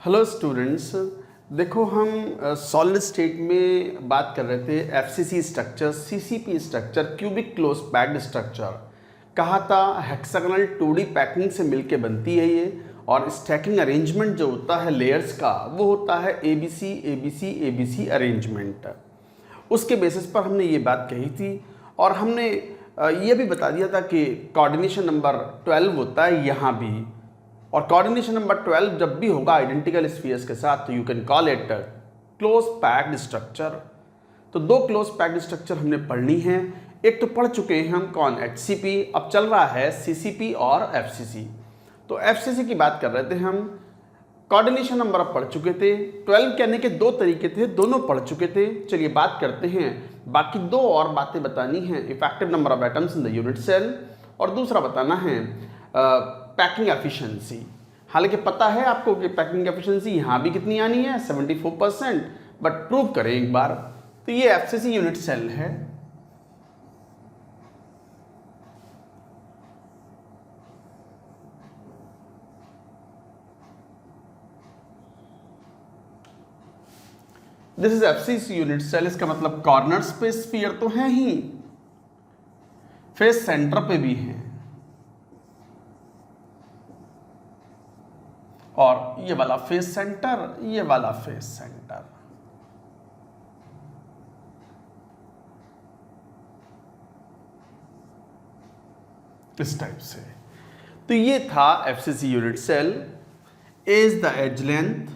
Hello students, देखो हम solid state में बात कर रहे थे FCC structure, CCP structure, cubic close packed structure. कहा था हेक्सागोनल 2D पैकिंग से मिलके बनती है ये, और स्टैकिंग अरेंजमेंट जो होता है लेयर्स का वो होता है एबीसी एबीसी एबीसी अरेंजमेंट। उसके बेसिस पर हमने ये बात कही थी और हमने ये भी बता दिया था कि कोऑर्डिनेशन नंबर 12 होता है यहाँ भी, और कोऑर्डिनेशन नंबर 12 जब भी होगा आइडेंटिकल स्फीयर्स के साथ तो you can call it close packed structure. तो दो क्लोज पैक्ड स्ट्रक्चर हमने पढ़नी है। एक तो पढ़ चुके हैं हम कौन, एचसीपी, अब चल रहा है सीसीपी और एफसीसी। तो एफसीसी की बात कर रहे थे हम, कोऑर्डिनेशन नंबर अब पढ़ चुके थे। 12 कहने के दो तरीके थे, दोनों पढ़ चुके थे। चलिए बात करते हैं, बाकी दो और बातें बतानी हैं, effective number of atoms in the unit cell, और दूसरा बताना है पैकिंग एफिशिएंसी। हालांकि पता है आपको कि पैकिंग एफिशिएंसी यहाँ भी कितनी आनी है, 74%, बट प्रूव करें एक बार। तो ये एफसीसी यूनिट सेल है, this is FCC unit cell. इसका मतलब कॉर्नर्स पे स्फीयर तो है ही, फेस सेंटर पे भी है, और ये वाला फेस सेंटर, ये वाला फेस सेंटर। इस टाइप से। तो ये था FCC unit cell. Is the edge length,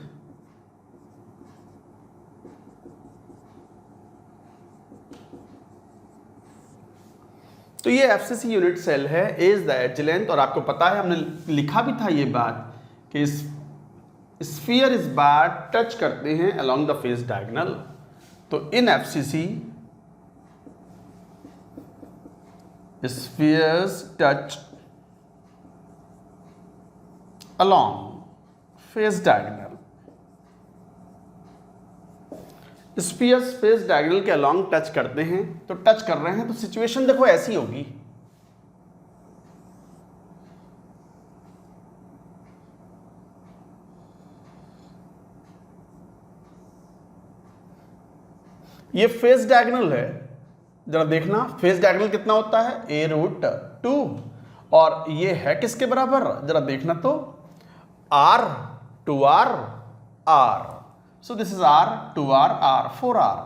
तो ये एफसीसी यूनिट सेल है, इज द एज लेंथ। और आपको पता है हमने लिखा भी था ये बात कि स्फीयर इस बार टच करते हैं अलोंग द फेस डायगोनल। तो in FCC spheres touch along face diagonal. Spheres face diagonal के अलोंग टच करते हैं, तो टच कर रहे हैं तो सिचुएशन देखो ऐसी होगी। ये फेस डायगोनल है, जरा देखना फेस डायगोनल कितना होता है, a√2, और ये है किसके बराबर, जरा देखना तो r 2r r। So this is r 2r r 4r।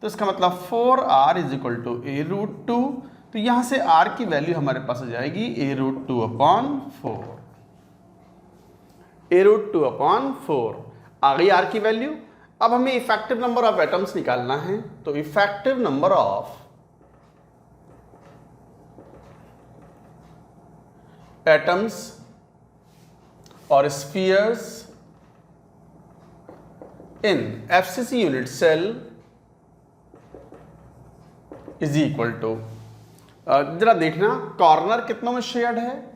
तो इसका मतलब 4r is equal to a√2। तो यहां से r की वैल्यू हमारे पास आ जाएगी a√2/4, a√2/4 आ गई r की वैल्यू। अब हमें इफेक्टिव नंबर ऑफ एटम्स निकालना है। तो इफेक्टिव नंबर ऑफ एटम्स और spheres in FCC unit cell is equal to, जरा देखना कॉर्नर कितनों में शेयर्ड है,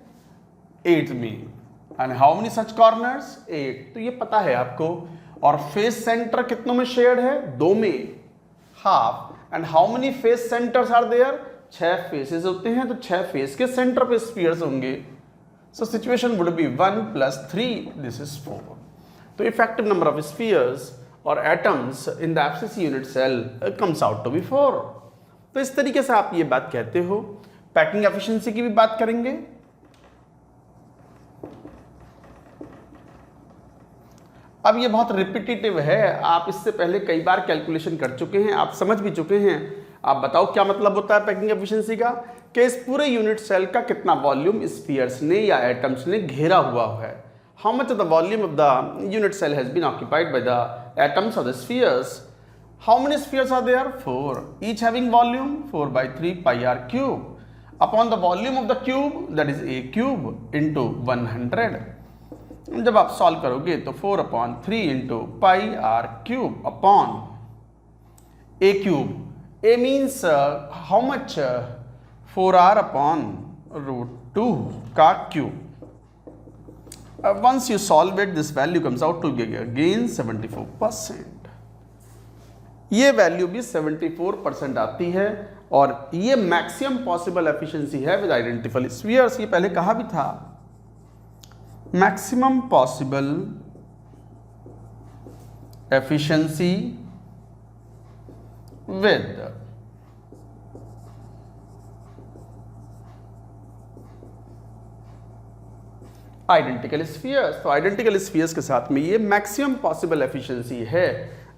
8 में, and how many such corners, 8। तो ये पता है आपको। और फेस सेंटर कितनों में शेयर्ड है, 2 में, half. And how many face centres are there, 6 faces होते हैं, तो 6 फेस के सेंटर पे स्फीयर्स होंगे। So situation would be 1 + 3, this is 4। तो इफेक्टिव नंबर ऑफ स्फीयर्स और atoms in the FCC unit cell comes out to be 4। तो इस तरीके से आप ये बात कहते हो। पैकिंग एफिशिएंसी की भी बात करेंगे। अब ये बहुत रिपीटेटिव है, आप इससे पहले कई बार कैलकुलेशन कर चुके हैं, आप समझ भी चुके हैं। आप बताओ क्या मतलब होता है पैकिंग एफिशिएंसी का, कि इस पूरे यूनिट सेल का कितना वॉल्यूम स्फीयर्स ने या एटम्स ने घेरा हुआ है। How much of the volume of the unit cell has been occupied by the atoms और the spheres. How many spheres are there, 4, each having volume 4/3 πr³ upon the volume of the cube, that is a³ into 100। जब आप solve करोगे तो 4/3 into πr³ upon a³। a means how much, 4r/√2 का cube. Once you solve it, this value comes out to be again 74%. ये value भी 74% आती है, और ये मैक्सिमम पॉसिबल एफिशिएंसी है विद आइडेंटिफल स्फीयर्स। ये पहले कहा भी था, maximum possible efficiency with identical spheres. तो आइडेंटिकल स्फीयर्स के साथ में ये मैक्सिमम पॉसिबल एफिशिएंसी है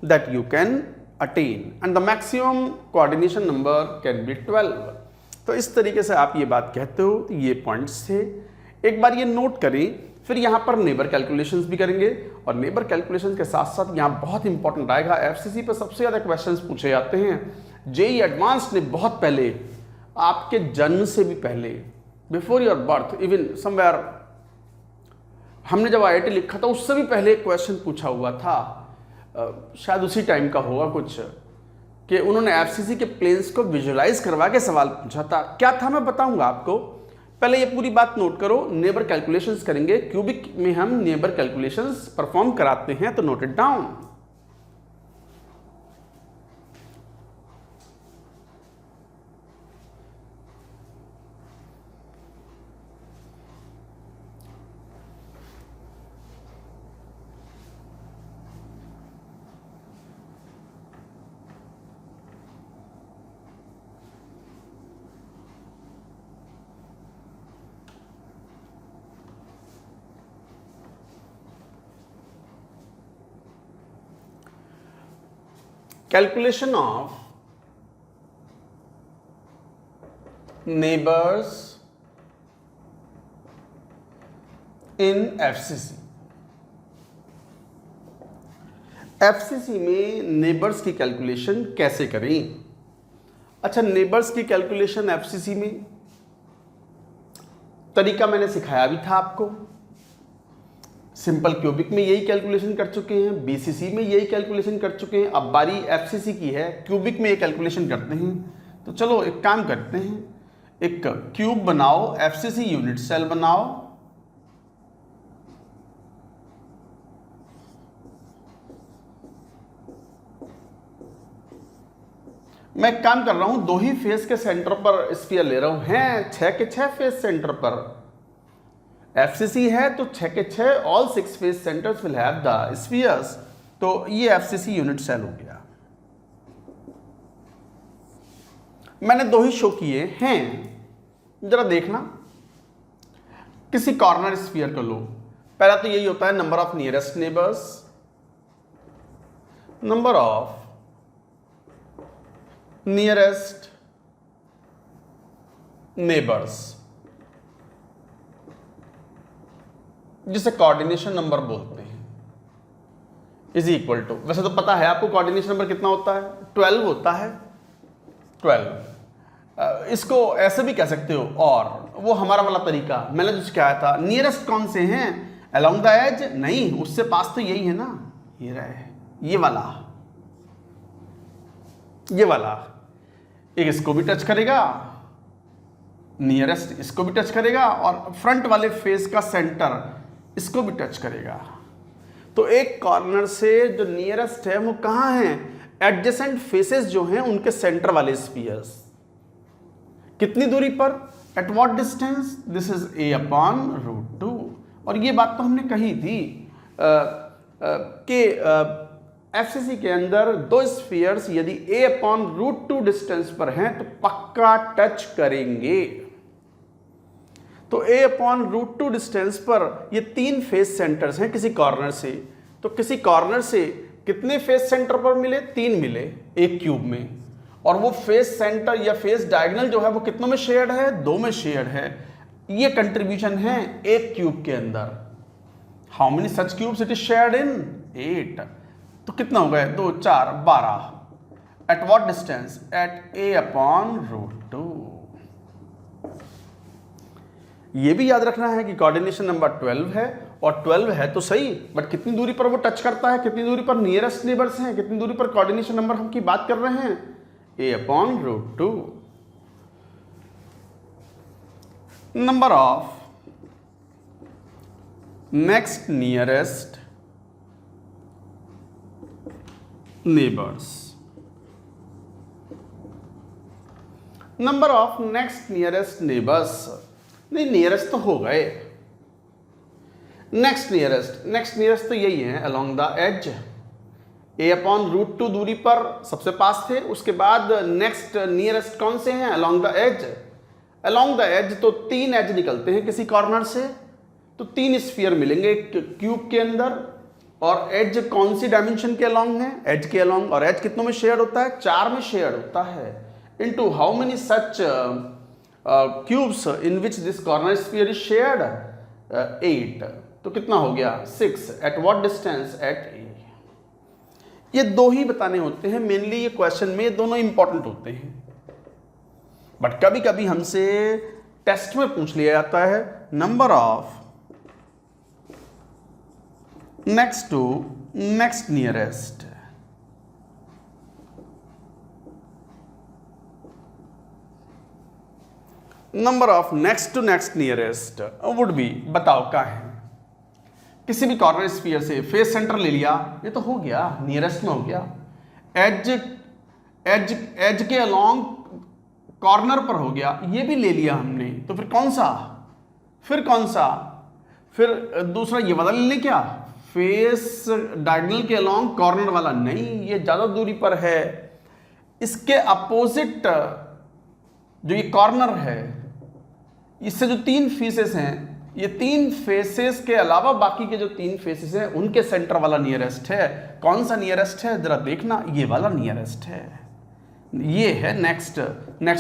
that you can attain and the maximum coordination number can be 12। तो इस तरीके से आप ये बात कहते हो। तो ये पॉइंट्स थे, एक बार ये नोट करें। फिर यहाँ पर नेबर कैलकुलेशंस भी करेंगे और नेबर कैलकुलेशन के साथ साथ यहाँ बहुत इंपॉर्टेंट आएगा, एफसीसी पर सबसे ज़्यादा क्वेश्चंस पूछे जाते हैं। जेईई एडवांस्ड ने बहुत पहले, आपके जन्म से भी पहले, before your birth even somewhere, हमने जब IIT लिखा था उससे भी पहले एक क्वेश्चन पूछा हुआ था, शायद उसी टाइम का होगा कुछ, कि उन्होंने एफसीसी के प्लेन्स को विजुलाइज करवा के सवाल पूछा था। क्या था मैं बताऊंगा आपको, पहले ये पूरी बात नोट करो। नेबर कैलकुलेशंस करेंगे, क्यूबिक में हम नेबर कैलकुलेशंस परफॉर्म कराते हैं, तो note it down. Calculation of neighbors in FCC। FCC में नेबर्स की कैलकुलेशन कैसे करें? अच्छा, नेबर्स की कैलकुलेशन FCC में तरीका मैंने सिखाया भी था आपको। सिंपल क्यूबिक में यही कैलकुलेशन कर चुके हैं, BCC में यही कैलकुलेशन कर चुके हैं, अब बारी FCC की है, क्यूबिक में ये कैलकुलेशन करते हैं। तो चलो एक काम करते हैं, एक क्यूब बनाओ, FCC यूनिट सेल बनाओ, मैं एक काम कर रहा हूं, 2 ही फेस के सेंटर पर स्फीयर ले रहा हूं, हैं 6 के 6 फेस सेंटर पर। FCC है तो 6 के 6 all 6 face centres will have the spheres. तो ये FCC यूनिट सेल हो गया। मैंने 2 ही शो किए हैं, जरा देखना। किसी कॉर्नर स्फीयर को लो, पहला तो यही होता है number of nearest neighbours, number of nearest neighbours, जिसे कोऑर्डिनेशन नंबर बोलते हैं, इज इक्वल टू, वैसे तो पता है आपको कोऑर्डिनेशन नंबर कितना होता है, 12 होता है, 12। इसको ऐसे भी कह सकते हो, और वो हमारा वाला तरीका मैंने जो सिखाया था, नियरेस्ट कौन से हैं अलोंग द एज, नहीं उससे पास तो यही है ना, ये रहे, ये वाला एक इसको भी टच करेगा, नियरेस्ट इसको भी टच करेगा, और फ्रंट वाले फेस का सेंटर इसको भी टच करेगा। तो एक कॉर्नर से जो नियरेस्ट है वो कहाँ है, एडजेसेंट फेसेस जो हैं उनके सेंटर वाले स्फीयर्स, कितनी दूरी पर, at what distance, this is a/√2। और ये बात तो हमने कही थी कि FCC के अंदर 2 स्फीयर्स यदि a/√2 डिस्टेंस पर हैं तो पक्का टच करेंगे। तो a/√2 डिस्टेंस पर ये 3 फेस सेंटर्स हैं किसी कॉर्नर से, तो किसी कॉर्नर से कितने फेस सेंटर पर मिले, 3 मिले एक क्यूब में, और वो फेस सेंटर या फेस डायगोनल जो है वो कितनों में शेयर्ड है, 2 में शेयर्ड है। ये कंट्रीब्यूशन है एक क्यूब के अंदर। How many such cubes it is shared in, 8। तो कितना हो गया, 2 4 12, at what distance, eight a/√2। ये भी याद रखना है कि कोऑर्डिनेशन नंबर 12 है, और 12 है तो सही, बट कितनी दूरी पर वो टच करता है, कितनी दूरी पर नियरेस्ट नेबर्स हैं, कितनी दूरी पर कोऑर्डिनेशन नंबर हम की बात कर रहे हैं, a/√2। Number of next nearest neighbours, number of next nearest neighbours, नहीं नियरेस्ट तो हो गए, नेक्स्ट नियरेस्ट तो यही है अलोंग द एज, a/√2 दूरी पर सबसे पास थे, उसके बाद नेक्स्ट नियरेस्ट कौन से हैं, along the edge. Along the edge तो 3 एज निकलते हैं किसी कॉर्नर से, तो 3 स्फीयर मिलेंगे क्यूब के अंदर। और एज कौन सी डायमेंशन के अलोंग है, एज के अलोंग। और एज कितनों में शेयर होता है, 4 में शेयर होता है। Into how many such cubes in which this corner sphere is shared, 8। तो कितना हो गया, 6। एट व्हाट डिस्टेंस, एट ए। ये 2 ही बताने होते हैं मेनली, ये क्वेश्चन में ये दोनों इंपॉर्टेंट होते हैं। बट कभी कभी हमसे टेस्ट में पूछ लिया जाता है number of next to next nearest. Number of next to next nearest would be, बताओ क्या है। किसी भी कॉर्नर स्फीयर से फेस सेंटर ले लिया, ये तो हो गया नियरेस्ट में हो गया। एज एज एज के अलोंग कॉर्नर पर हो गया, ये भी ले लिया हमने। तो फिर कौन सा, फिर दूसरा ये वाला ले लें क्या, फेस डायगोनल के अलोंग कॉर्नर वाला नहीं, ये ज्यादा दूरी पर है। इसके अपोजिट जो ये कॉर्नर है, इससे जो 3 फेसेस हैं, ये 3 फेसेस के अलावा बाकी के जो 3 फेसेस हैं उनके सेंटर वाला नियरेस्ट है। कौन सा नियरेस्ट है जरा देखना, ये वाला नियरेस्ट है। ये है नेक्स्ट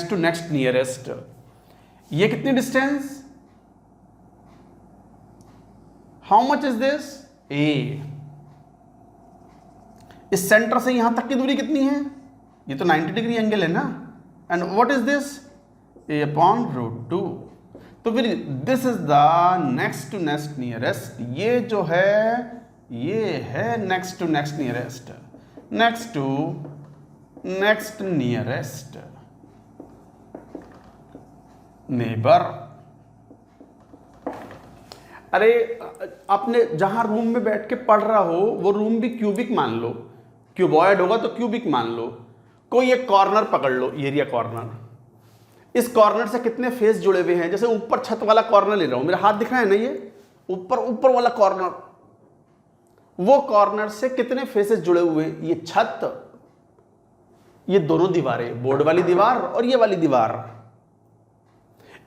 टू नेक्स्ट नियरेस्ट। ये कितनी distance, how much is this, A. इस सेंटर से यहां तक की दूरी कितनी है, ये तो 90 डिग्री एंगल है ना। And what is this, a/√2। तो फिर this is the next to next nearest. ये जो है, ये है next to next nearest, next to next nearest neighbour. अरे आपने जहां रूम में बैठ के पढ़ रहा हो वो रूम भी क्यूबिक मान लो, क्यूबॉइड होगा तो क्यूबिक मान लो। कोई एक कॉर्नर पकड़ लो, एरिया कॉर्नर। इस कॉर्नर से कितने फेस जुड़े हुए हैं, जैसे ऊपर छत वाला कॉर्नर ले रहा हूं, मेरा हाथ दिख रहा है ना, ये ऊपर वाला कॉर्नर, वो कॉर्नर से कितने फेसेस जुड़े हुए हैं, ये छत, ये दोनों दीवारें, बोर्ड वाली दीवार और ये वाली दीवार।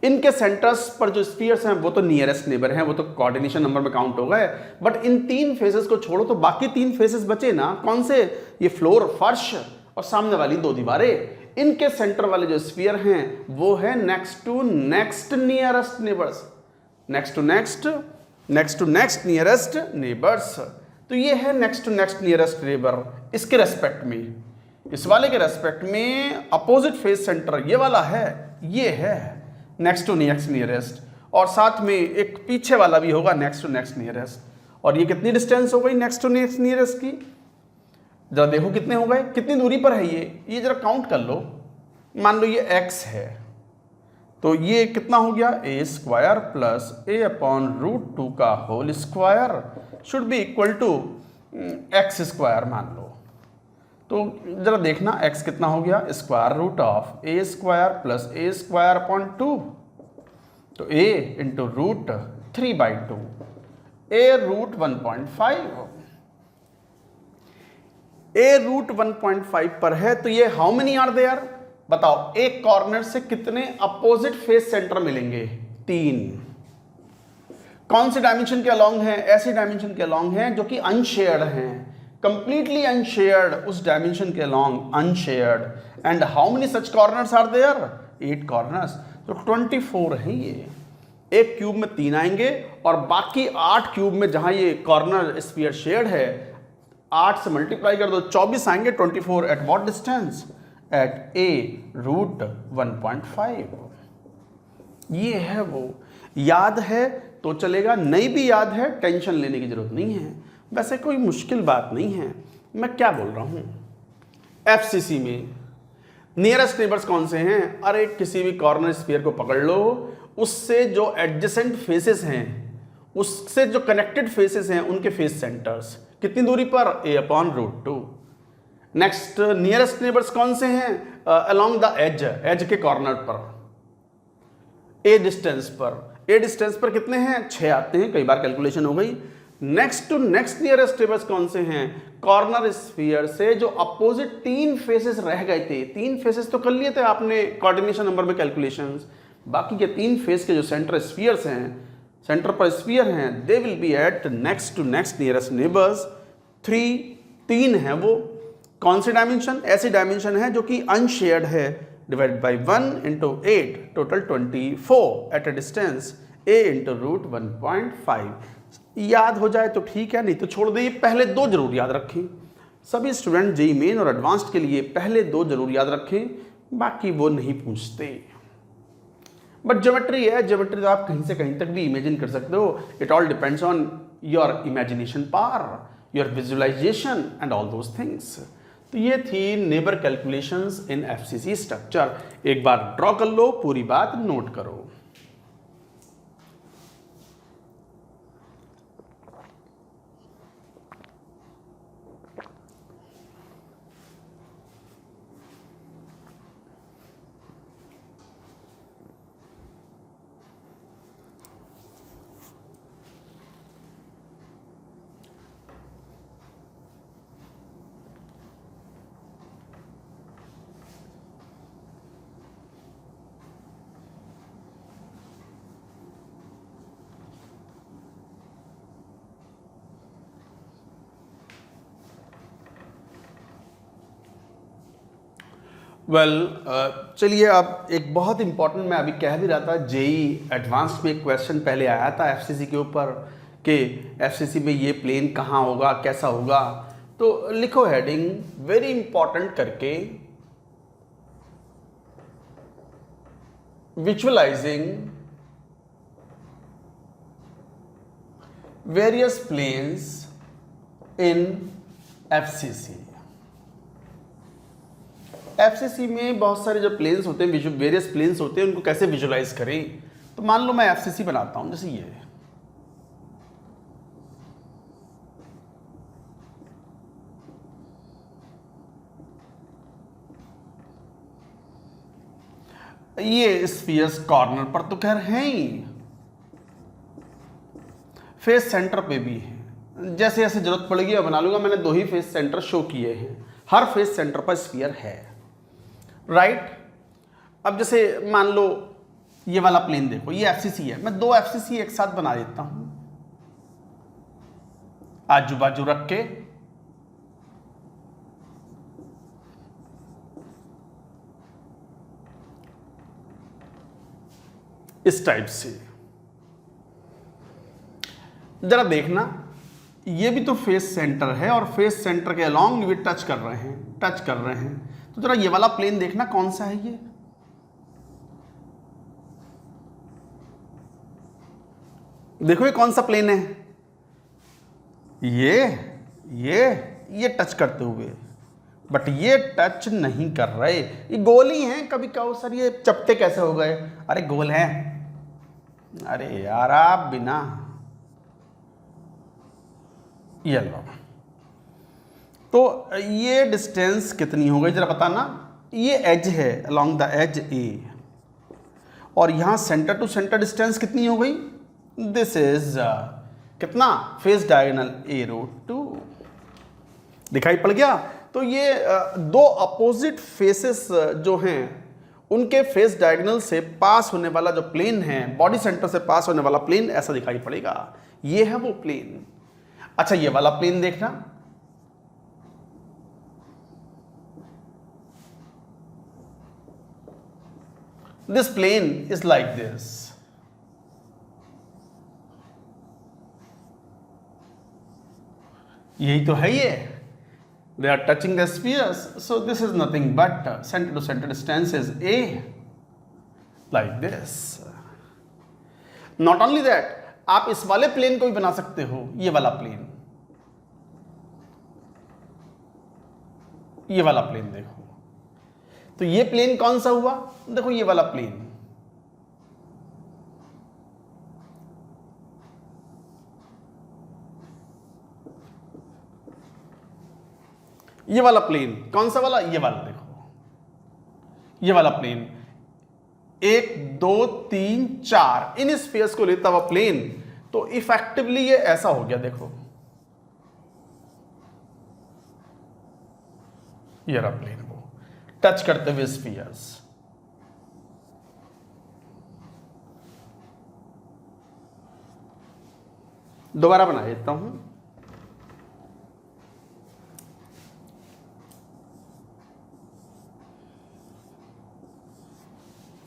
इनके सेंटर्स पर जो स्फीयर्स हैं वो तो नियरेस्ट नेबर हैं, वो तो कोऑर्डिनेशन नंबर में काउंट हो गए। बट इन 3 फेसेस को छोड़ो तो बाकी 3 फेसेस बचे ना, कौन से, ये फ्लोर, फर्श और सामने वाली 2 दीवारें। इनके सेंटर वाले जो स्फीयर हैं वो है next to next nearest neighbours, next to next nearest neighbours. तो ये है next to next nearest neighbour. इसके रेस्पेक्ट में, इस वाले के रेस्पेक्ट में अपोजिट फेस सेंटर ये वाला है, ये है नेक्स्ट टू नेक्स्ट नियरेस्ट। और साथ में एक पीछे वाला भी होगा नेक्स्ट टू नेक्स्ट नियरेस्ट। और ये कितनी डिस्टेंस हो गई नेक्स्ट टू नेक्स्ट नियरेस्ट की, जरा देखो कितने हो गए, कितनी दूरी पर है ये जरा काउंट कर लो। मान लो ये x है, तो ये कितना हो गया, a² प्लस a/√2 का whole square should be equal to x² मान लो। तो जरा देखना x कितना हो गया, √a² प्लस a² तो a इंटू √3/2, a√1.5, a√1.5 पर है। तो ये हाउ मेनी आर देयर, बताओ, एक कॉर्नर से कितने अपोजिट फेस सेंटर मिलेंगे, 3। कौन से डायमेंशन के अलोंग हैं, ऐसे डायमेंशन के अलोंग हैं जो कि अनशेयर्ड हैं, कंप्लीटली अनशेयर्ड, उस डायमेंशन के along unshared. And how many such corners are there, 8 corners. तो 24 है ये। एक क्यूब में 3 आएंगे और बाकी 8 क्यूब में जहां ये कॉर्नर स्फीयर शेयर्ड है, 8 से मल्टीप्लाई कर दो, 24 आएंगे। 24 at what distance, eight a√1.5। ये है वो, याद है तो चलेगा, नहीं भी याद है टेंशन लेने की जरूरत नहीं है। वैसे कोई मुश्किल बात नहीं है। मैं क्या बोल रहा हूं, एफसीसी में नियरेस्ट नेबर्स कौन से हैं, अरे किसी भी कॉर्नर स्फीयर को पकड़ लो, उससे जो एडजेसेंट फेसेस हैं, उससे जो कनेक्टेड फेसेस हैं, उनके फेस सेंटर्स कितनी दूरी पर, a/√2। नेक्स्ट नियरेस्ट नेबर्स कौन से हैं, अलोंग द एज के कॉर्नर पर, a डिस्टेंस पर कितने हैं, 6 आते हैं, कई बार कैलकुलेशन हो गई। Next to next nearest neighbours कौन से हैं? कॉर्नर स्फीयर से जो अपोजिट 3 फेसेस रह गए थे, 3 फेसेस तो कर लिए थे आपने कोऑर्डिनेशन नंबर में कैलकुलेशंस, बाकी के 3 फेस के जो सेंटर स्फीयर्स हैं, सेंटर पर स्फीयर हैं, they will be at next to next nearest neighbours. 3 है वो कौन सी डायमेंशन? ऐसी डायमेंशन है जो कि अनशेयर्ड है, divide by 1 into 8 total 24 at a distance a into root 1.5। याद हो जाए तो ठीक है, नहीं तो छोड़ दे। पहले 2 जरूर याद रखें, सभी स्टूडेंट जेईई मेन और एडवांस्ड के लिए पहले 2 जरूर याद रखें, बाकी वो नहीं पूछते। बट ज्योमेट्री है, ज्योमेट्री तो आप कहीं से कहीं तक भी इमेजिन कर सकते हो। It all depends on your imagination power, your visualisation and all those things. तो ये थी neighbour calculations in FCC structure. एक बार ड्रॉ कर लो, पूरी बात नोट करो। चलिए अब एक बहुत इंपॉर्टेंट, मैं अभी कह भी रहा था, जेईई एडवांस्ड में एक क्वेश्चन पहले आया था एफसीसी के ऊपर कि एफसीसी में ये प्लेन कहाँ होगा, कैसा होगा। तो लिखो हेडिंग वेरी इंपॉर्टेंट करके, विजुअलाइजिंग वेरियस प्लेन्स इन एफसीसी। एफसीसी में बहुत सारे जो प्लेन्स होते हैं, वेरियस प्लेन्स होते हैं, उनको कैसे विजुअलाइज करें। तो मान लो मैं एफसीसी बनाता हूं, जैसे ये स्फीयर्स कॉर्नर पर तो खैर हैं ही, फेस सेंटर पे भी है। जैसे जैसे जरूरत पड़ेगी मैं बना लूंगा। मैंने 2 ही फेस सेंटर शो किए हैं, हर फेस सेंटर पर स्फीयर है, राइट। अब जैसे मान लो ये वाला प्लेन देखो, ये एफसीसी है, मैं 2 एफसीसी एक साथ बना देता हूं आजू बाजू रख के। इस टाइप से जरा देखना, ये भी तो फेस सेंटर है और फेस सेंटर के अलोंग भी टच कर रहे हैं। तो जरा ये वाला प्लेन देखना कौन सा है ये। देखो ये कौन सा प्लेन है, ये टच करते हुए, बट ये टच नहीं कर रहे। ये गोल ही हैं। कभी कहो सर ये चपटे कैसे हो गए? अरे गोल हैं। अरे यार आप बिना, ये लो। तो ये डिस्टेंस कितनी हो गई जरा बताना। ये एज है अलोंग द एज ए, और यहां सेंटर टू सेंटर डिस्टेंस कितनी हो गई? दिस इज कितना? Face diagonal a√2। दिखाई पड़ गया? तो ये 2 अपोजिट फेसेस जो हैं उनके फेस डायगोनल से पास होने वाला जो प्लेन है, बॉडी सेंटर से पास होने वाला प्लेन ऐसा दिखाई पड़ेगा। ये है वो प्लेन। अच्छा ये वाला प्लेन देखना, this plane is like this. यही तो है ये, they are touching the spheres, so this is nothing but center to center distance is a, like this. Not only that, आप इस वाले प्लेन को भी बना सकते हो, ये वाला प्लेन, ये वाला प्लेन देखो। तो ये प्लेन कौन सा हुआ? देखो ये वाला प्लेन, ये वाला प्लेन कौन सा वाला? ये वाला देखो, ये वाला प्लेन 1 2 3 4 इन स्पेस को लेता हुआ प्लेन तो इफेक्टिवली ये ऐसा हो गया, देखो ये रहा प्लेन वो टच करते हुए स्फीयर्स। दोबारा बना देता हूं,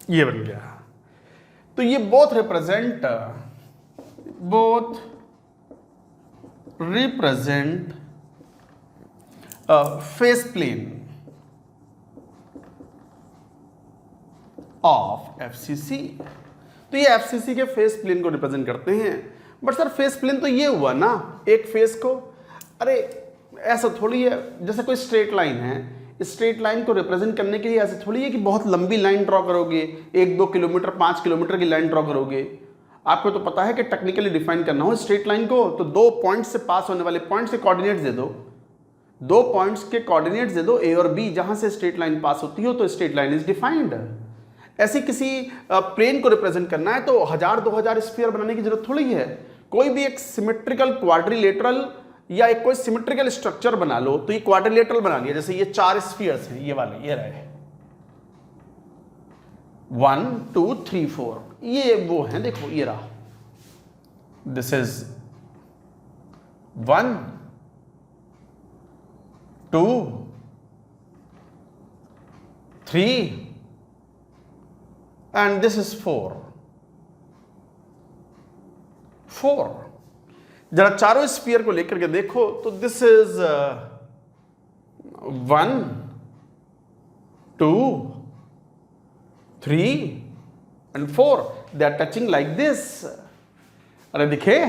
ये बन गया। तो ये both represent face plane of FCC. तो ये एफसीसी के फेस प्लेन को रिप्रेजेंट करते हैं। बट सर फेस प्लेन तो ये हुआ ना, एक फेस को, अरे ऐसा थोड़ी है जैसे कोई स्ट्रेट लाइन है, स्ट्रेट लाइन को रिप्रेजेंट करने के लिए ऐसे थोड़ी है कि बहुत लंबी लाइन ड्रॉ करोगे, 1-2 किलोमीटर 5 किलोमीटर की लाइन ड्रॉ करोगे। आपको तो पता है कि टेक्निकली डिफाइन करना हो स्ट्रेट लाइन को तो 2 पॉइंट्स से पास होने वाले पॉइंट्स के कोऑर्डिनेट्स दे दो, 2 पॉइंट्स के कोऑर्डिनेट्स दे दो, ए और बी, जहां से स्ट्रेट लाइन पास होती हो तो स्ट्रेट लाइन इज डिफाइंड। ऐसी किसी प्लेन को रिप्रेजेंट करना है तो 1000-2000 स्फीयर बनाने की जरूरत थोड़ी है। कोई भी एक सिमेट्रिकल क्वाड्रिलेटरल या एक कोई सिमेट्रिकल स्ट्रक्चर बना लो, तो ये क्वाड्रिलेटरल बना लिया, जैसे ये 4 स्फीयर्स हैं, ये वाले, ये रहे 1 2 3 4, ये वो हैं, देखो ये रहा, this is 1 2 3 and this is 4। जरा चारों स्फीयर को लेकर के देखो तो this is 1 2 3 and 4, they are touching like this। अरे दिखे,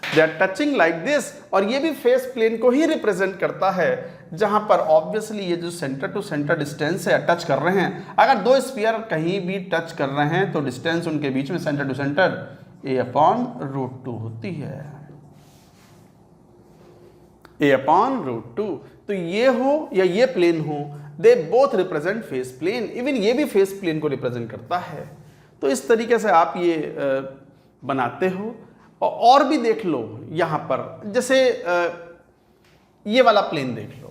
they are touching like this। और ये भी फेस प्लेन को ही रिप्रेजेंट करता है, जहां पर ऑब्वियसली ये जो सेंटर टू सेंटर डिस्टेंस है, टच कर रहे हैं। अगर 2 स्फीयर कहीं भी टच कर रहे हैं तो डिस्टेंस उनके बीच में सेंटर टू सेंटर a/√2 होती है, a/√2। तो ये हो या ये प्लेन हो, they both represent face plane. Even ये भी फेस प्लेन को रिप्रेजेंट करता है। तो इस तरीके से आप ये बनाते हो। और भी देख लो यहां पर, जैसे ये वाला प्लेन देख लो,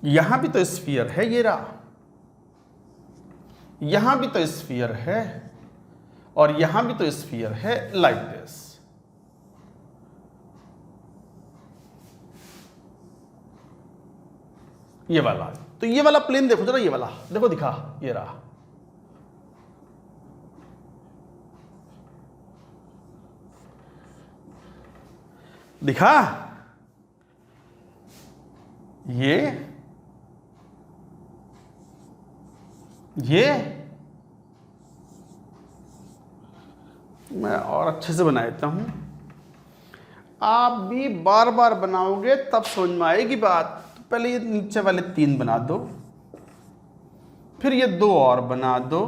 यहां भी तो स्फीयर है, ये रहा, यहां भी तो स्फीयर है और यहां भी तो स्फीयर है, लाइक दिस। ये वाला, तो ये वाला प्लेन देखो जरा, ये वाला देखो, दिखा, ये रहा, दिखा, ये मैं और अच्छे से बना देता हूं। आप भी बार बार बनाओगे तब समझ में आएगी बात। तो पहले ये नीचे वाले 3 बना दो, फिर ये 2 और बना दो,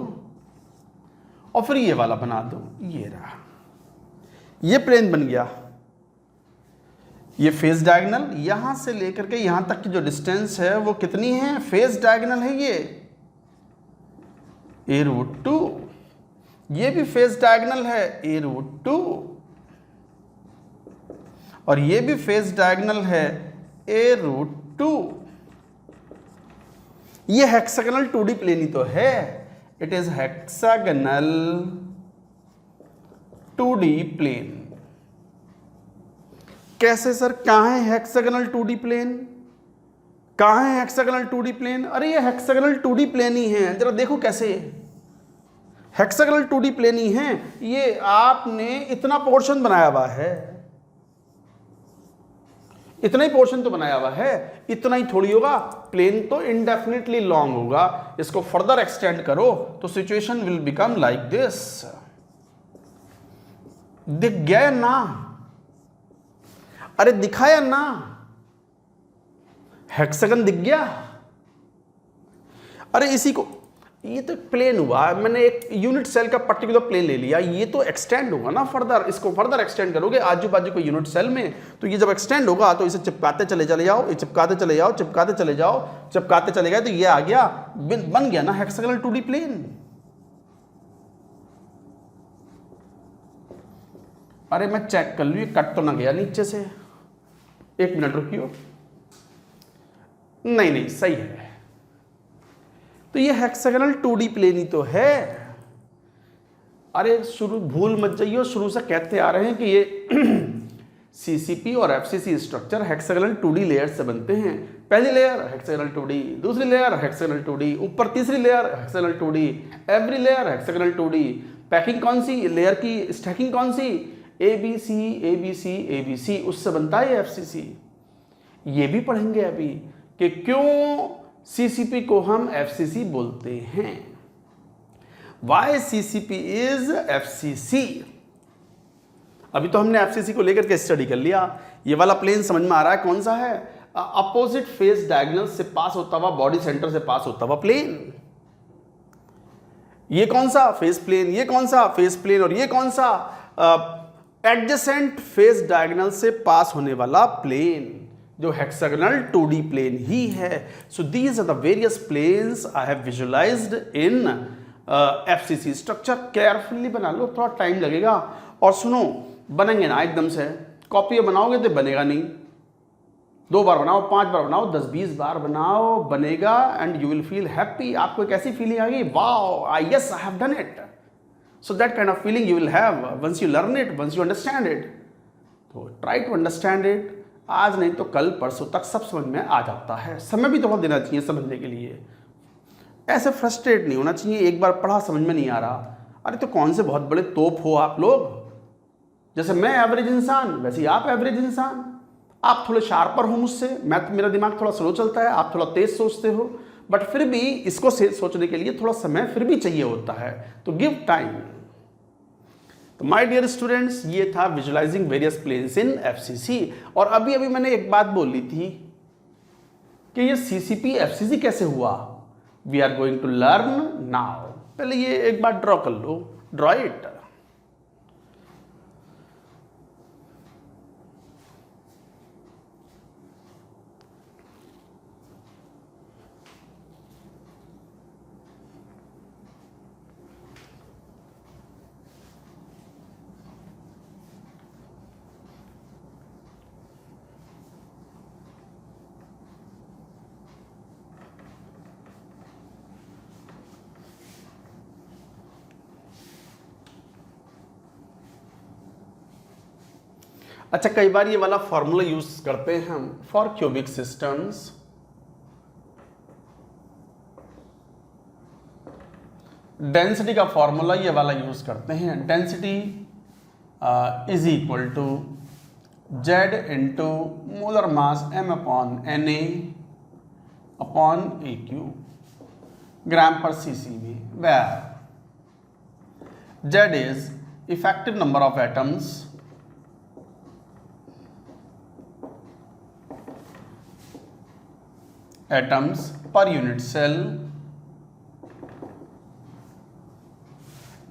और फिर ये वाला बना दो। ये रहा, ये प्लेन बन गया। ये फेस डायगोनल, यहां से लेकर के यहां तक की जो डिस्टेंस है वो कितनी है, फेस डायगोनल है ये a√2। ये भी फेस डायगोनल है a√2, और ये भी फेस डायगोनल है a√2। ये हेक्सागोनल 2D प्लेन ही तो है, it is hexagonal 2D plane. कैसे सर, कहां है हेक्सागोनल 2D प्लेन, कहां है हेक्सागोनल 2D प्लेन? अरे ये हेक्सागोनल 2D प्लेन ही है, जरा देखो कैसे हेक्सागोनल 2D प्लेन ही है। ये आपने इतना पोर्शन बनाया हुआ है, इतना ही पोर्शन तो बनाया हुआ है, इतना ही थोड़ी होगा, प्लेन तो इंडेफिनिटली लॉन्ग होगा। इसको फर्दर एक्सटेंड करो तो situation will become like this. दिख गया ना, अरे दिखाया ना, हेक्सागन दिख गया। अरे इसी को ये तो प्लेन हुआ, मैंने एक यूनिट सेल का पर्टिकुलर प्लेन ले लिया, ये तो एक्सटेंड होगा ना फर्दर, इसको फर्दर एक्सटेंड करोगे आजू बाजू को यूनिट सेल में, तो ये जब एक्सटेंड होगा तो इसे चिपकाते चले जाओ, ये चिपकाते चले जाओ, चिपकाते चले जाओ, चिपकाते चले गए तो ये आ गया, बन गया ना हेक्सागोनल 2D प्लेन। अरे मैं चेक कर लूँ ये कट तो ना गया नीचे से, एक मिनट रुकियो, नहीं सही है, तो ये हेक्सागोनल 2D प्लेन ही तो है। अरे शुरू भूल मत जाइए, शुरू से कहते आ रहे हैं कि ये सीसीपी और FCC structure hexagonal 2D layer से बनते हैं। पहली लेयर हेक्सागोनल 2D, दूसरी लेयर हेक्सागोनल 2D, ऊपर तीसरी layer hexagonal 2D, every layer hexagonal 2D। Packing कौन सी, लेयर की स्टैकिंग कौन सी, ABC, उससे बनता है एफसीसी। ये भी पढ़ेंगे अभी कि क्यों सीसीपी को हम एफसीसी बोलते हैं, वाई सीसीपी इज एफसीसी। अभी तो हमने एफसीसी को लेकर के स्टडी कर लिया, ये वाला प्लेन समझ में आ रहा है कौन सा है, अपोजिट फेस डायगोनल से पास होता हुआ, बॉडी सेंटर से पास होता हुआ प्लेन। ये कौन सा फेस प्लेन, ये कौन सा फेस प्लेन, और ये कौन सा एडजेसेंट फेस डायगोनल से पास होने वाला प्लेन, जो हेक्सागोनल 2D प्लेन ही है। So these are the various planes I have visualised in FCC structure. Carefully बना लो, थोड़ा टाइम लगेगा, और सुनो बनेंगे ना एकदम से, कॉपी बनाओगे तो बनेगा नहीं, 2 बार बनाओ, 5 बार बनाओ, 10-20 बार बनाओ, बनेगा, and you will feel happy. आपको एक ऐसी फीलिंग आएगी, wow yes I have done it. So that kind of feeling you will have once you learn it, once you understand it. तो ट्राई टू अंडरस्टैंड इट, आज नहीं तो कल परसों तक सब समझ में आ जाता है। समय भी थोड़ा देना चाहिए समझने के लिए, ऐसे फ्रस्ट्रेट नहीं होना चाहिए, एक बार पढ़ा समझ में नहीं आ रहा, अरे तो कौन से बहुत बड़े तोप हो आप लोग, जैसे मैं एवरेज इंसान वैसे ही आप एवरेज इंसान। आप थोड़े शार्पर हो मुझसे, मेरा दिमाग थोड़ा स्लो चलता है, आप थोड़ा तेज सोचते हो, बट फिर भी इसको सोचने के लिए थोड़ा समय फिर भी चाहिए होता है, तो गिव टाइम। तो माय डियर स्टूडेंट्स, ये था विजुअलाइजिंग वेरियस प्लेन्स इन एफसीसी। और अभी मैंने एक बात बोली थी कि ये सीसीपी एफसीसी कैसे हुआ, we are going to learn now. पहले ये एक बार ड्रॉ कर लो, ड्रॉ इट। अच्छा, कई बार ये वाला फॉर्मूला यूज करते हैं हम फॉर क्यूबिक सिस्टम्स। डेंसिटी का फॉर्मूला ये वाला यूज करते हैं, density is equal to Z into molar mass m upon Na upon AQ gram per cc में, where Z is effective number of atoms per unit cell,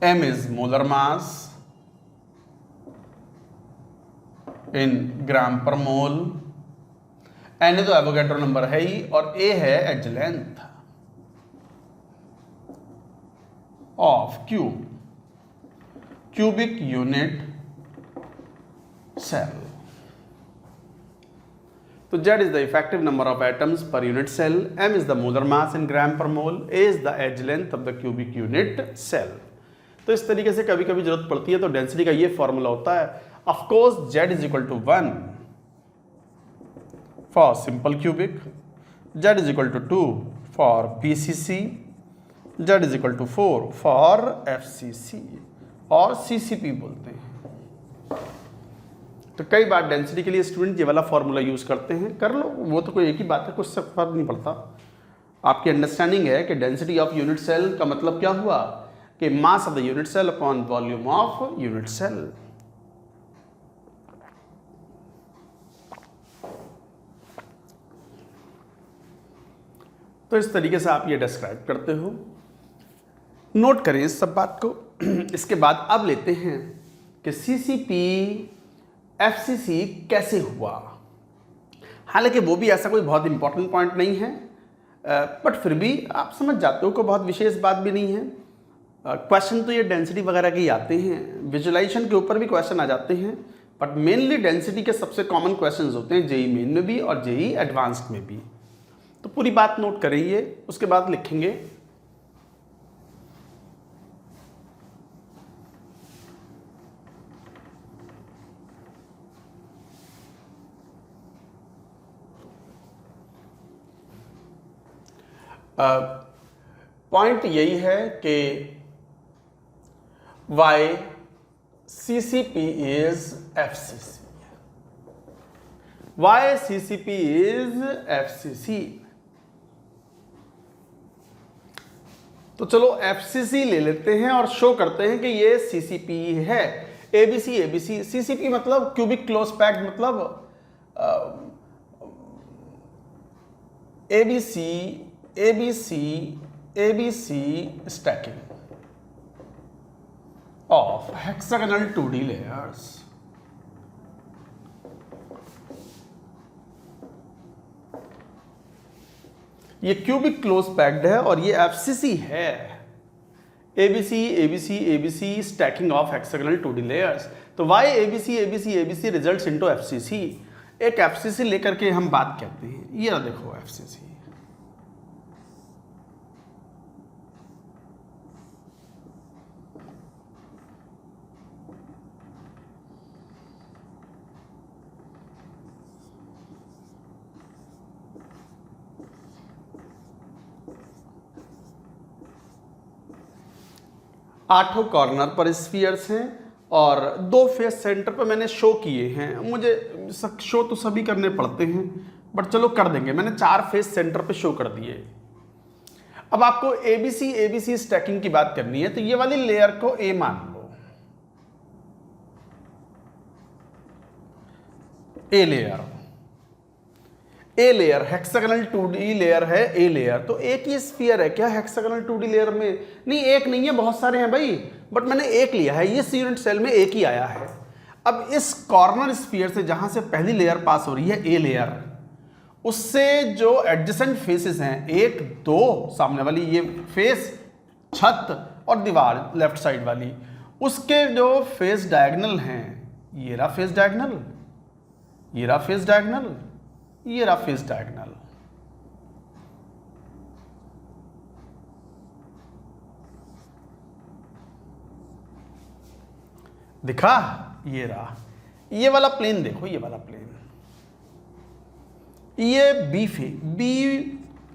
m is molar mass in gram per mole, n तो Avogadro number है ही, और a है edge length of cubic unit cell. तो Z is the effective number of atoms per unit cell, m is the molar mass in gram per mole, a is the edge length of the cubic unit cell। तो इस तरीके से कभी कभी जरूरत पड़ती है तो डेंसिटी का ये फॉर्मूला होता है। Of course Z is equal to 1 for simple cubic, Z is equal to 2 for PCC, Z is equal to 4 for FCC और CCP बोलते हैं। तो कई बार डेंसिटी के लिए स्टूडेंट ये वाला फॉर्मूला यूज करते हैं, कर लो, वो तो कोई एक ही बात है, कुछ से फर्क नहीं पड़ता। आपकी अंडरस्टैंडिंग है कि डेंसिटी ऑफ यूनिट सेल का मतलब क्या हुआ कि mass of the unit cell upon volume of unit cell. तो इस तरीके से आप ये डिस्क्राइब करते हो। नोट करें इस सब बात को। इसके बाद अब लेते हैं कि सीसीपी एफसीसी कैसे हुआ। हालांकि वो भी ऐसा कोई बहुत इंपॉर्टेंट पॉइंट नहीं है, बट फिर भी आप समझ जाते हो, कोई बहुत विशेष बात भी नहीं है। क्वेश्चन तो ये डेंसिटी वगैरह के ही आते हैं, विजुअलाइजेशन के ऊपर भी क्वेश्चन आ जाते हैं, बट मेनली डेंसिटी के सबसे कॉमन क्वेश्चंस होते हैं जेई मेन में भी और जेई एडवांस्ड में भी। तो पूरी बात नोट करिए, उसके बाद लिखेंगे। पॉइंट यही है कि Y CCP is FCC. Why CCP is FCC? तो चलो FCC ले लेते हैं और शो करते हैं कि ये CCP है। ABC CCP मतलब क्यूबिक क्लोज पैक्ड, मतलब ABC stacking of hexagonal 2D layers। ये क्यूबिक क्लोज पैक्ड है और ये FCC है। ABC stacking of hexagonal 2D layers. तो why ABC results into FCC। एक FCC लेकर के हम बात करते हैं। ये देखो FCC, आठों कॉर्नर पर स्फीयर्स हैं और 2 फेस सेंटर पर मैंने शो किए हैं। मुझे शो तो सभी करने पड़ते हैं, बट चलो कर देंगे। मैंने 4 फेस सेंटर पे शो कर दिए। अब आपको ABC स्टैकिंग की बात करनी है, तो ये वाली लेयर को A मान लो, A layer hexagonal 2D layer है। ए लेयर तो एक ही स्फीयर है क्या हेक्सागोनल 2D लेयर में? नहीं, एक नहीं है, बहुत सारे हैं भाई, बट मैंने एक लिया है। ये यूनिट सेल में एक ही आया है। अब इस कॉर्नर स्फीयर से जहां से पहली लेयर पास हो रही है ए लेयर, उससे जो एडजेसेंट फेसेस हैं, 1 2 सामने वाली ये फेस, छत और दीवार लेफ्ट साइड वाली, उसके जो फेस डायगोनल हैं, ये रहा फेस डायगोनल, ये रहा फेस डायगोनल, ये रहा फेस डायगोनल। दिखा? ये रहा, ये वाला प्लेन देखो, ये वाला प्लेन, ये बी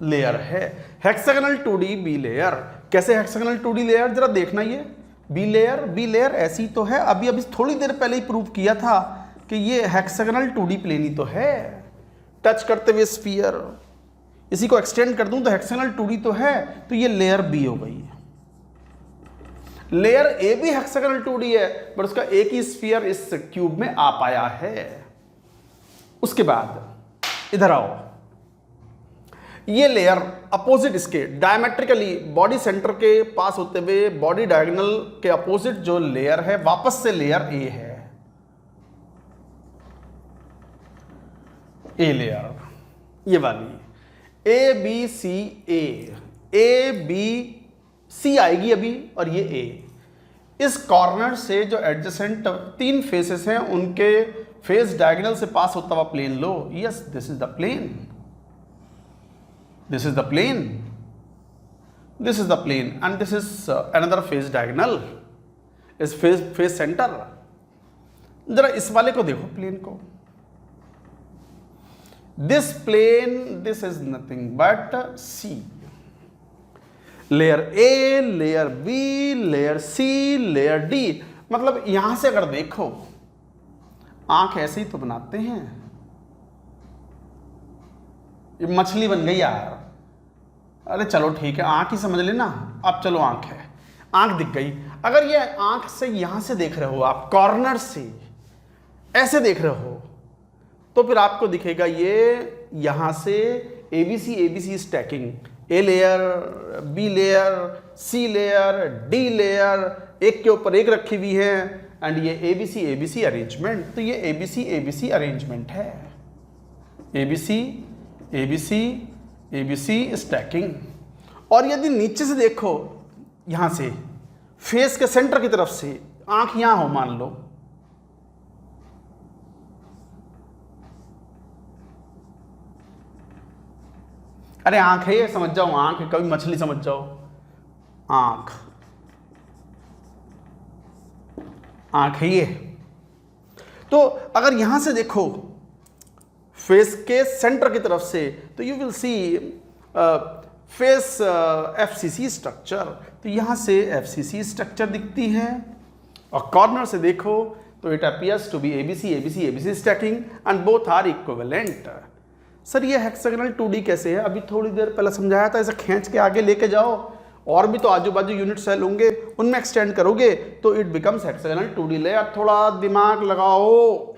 लेयर है, हेक्सागोनल 2D बी लेयर। कैसे हेक्सागोनल 2D लेयर? जरा देखना, ये बी लेयर ऐसी तो है। अभी थोड़ी देर पहले ही प्रूव किया था कि ये हेक्सागोनल 2D प्लेन ही तो है। टच करते हुए स्फीयर, इसी को एक्सटेंड कर दूं तो हेक्सागोनल 2D तो है, तो ये लेयर बी हो गई। लेयर ए भी हेक्सागोनल 2D है, बट उसका एक ही स्फीयर इस क्यूब में आ पाया है। उसके बाद इधर आओ, ये लेयर अपोजिट इसके डायमेट्रिकली बॉडी सेंटर के पास होते हुए बॉडी डायगोनल के अपोजिट जो लेयर है, वापस से लेयर ए है। ए लेयर ये वाली ए बी सी आएगी अभी, और ये ए। इस कॉर्नर से जो एडजेसेंट 3 फेसेस हैं, उनके फेस डायगोनल से पास होता हुआ प्लेन लो। Yes, this is the plane, this is the plane, this is the plane, and this is another face diagonal, इस फेस सेंटर। जरा इस वाले को देखो, प्लेन को। This plane, this is nothing but C. Layer A, layer B, layer C, layer D। मतलब यहां से अगर देखो, आंख ऐसे ही तो बनाते हैं। ये मछली बन गई यार। अरे चलो ठीक है, आंख ही समझ लेना। अब चलो आंख है, आंख दिख गई। अगर ये आंख से यहां से देख रहे हो आप, कॉर्नर से ऐसे देख रहे हो, तो फिर आपको दिखेगा ये यहां से ABC stacking, A layer, B layer, C layer, D layer, एक के ऊपर एक रखी हुई है, एंड ये एबीसी अरेंजमेंट। तो ये एबीसी अरेंजमेंट है, एबीसी स्टैकिंग। और यदि नीचे से देखो, यहां से फेस के सेंटर की तरफ से, आंख यहां हो मान लो, अरे आंख है ये, समझ जाओ आंख है, कभी मछली समझ जाओ, आंख है ये। तो अगर यहां से देखो फेस के सेंटर की तरफ से, तो you will see face FCC structure. तो यहां से एफसीसी स्ट्रक्चर दिखती है, और कॉर्नर से देखो तो it appears to be ABC stacking and both are equivalent. Sir ये हेक्सागोनल 2D कैसे है? अभी थोड़ी देर पहले समझाया था, इसे खींच के आगे लेके जाओ, और भी तो आजू बाजू यूनिट सेल होंगे, उनमें एक्सटेंड करोगे तो it becomes hexagonal 2D layer. थोड़ा दिमाग लगाओ।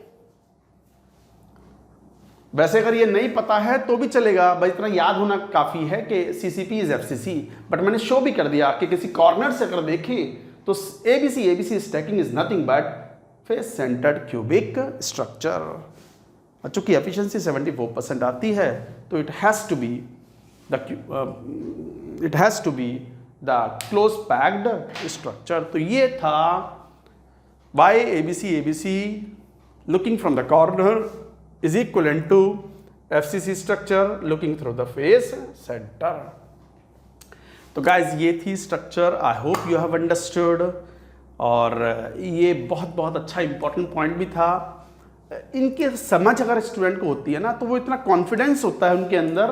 वैसे अगर ये नहीं पता है तो भी चलेगा, बस इतना याद होना काफी है कि CCP इज FCC। बट मैंने शो भी कर दिया कि किसी कॉर्नर से अगर देखें तो ABC stacking is nothing but face centred cubic structure. चूंकि एफिशिएंसी 74% आती है तो it has to be the close packed structure. तो ये था why ABC looking from the corner is equivalent to FCC structure looking through the face center. तो guys ये थी structure, I hope you have understood। और ये बहुत अच्छा important point भी था। इनके समझ अगर स्टूडेंट को होती है ना, तो वो इतना कॉन्फिडेंस होता है उनके अंदर,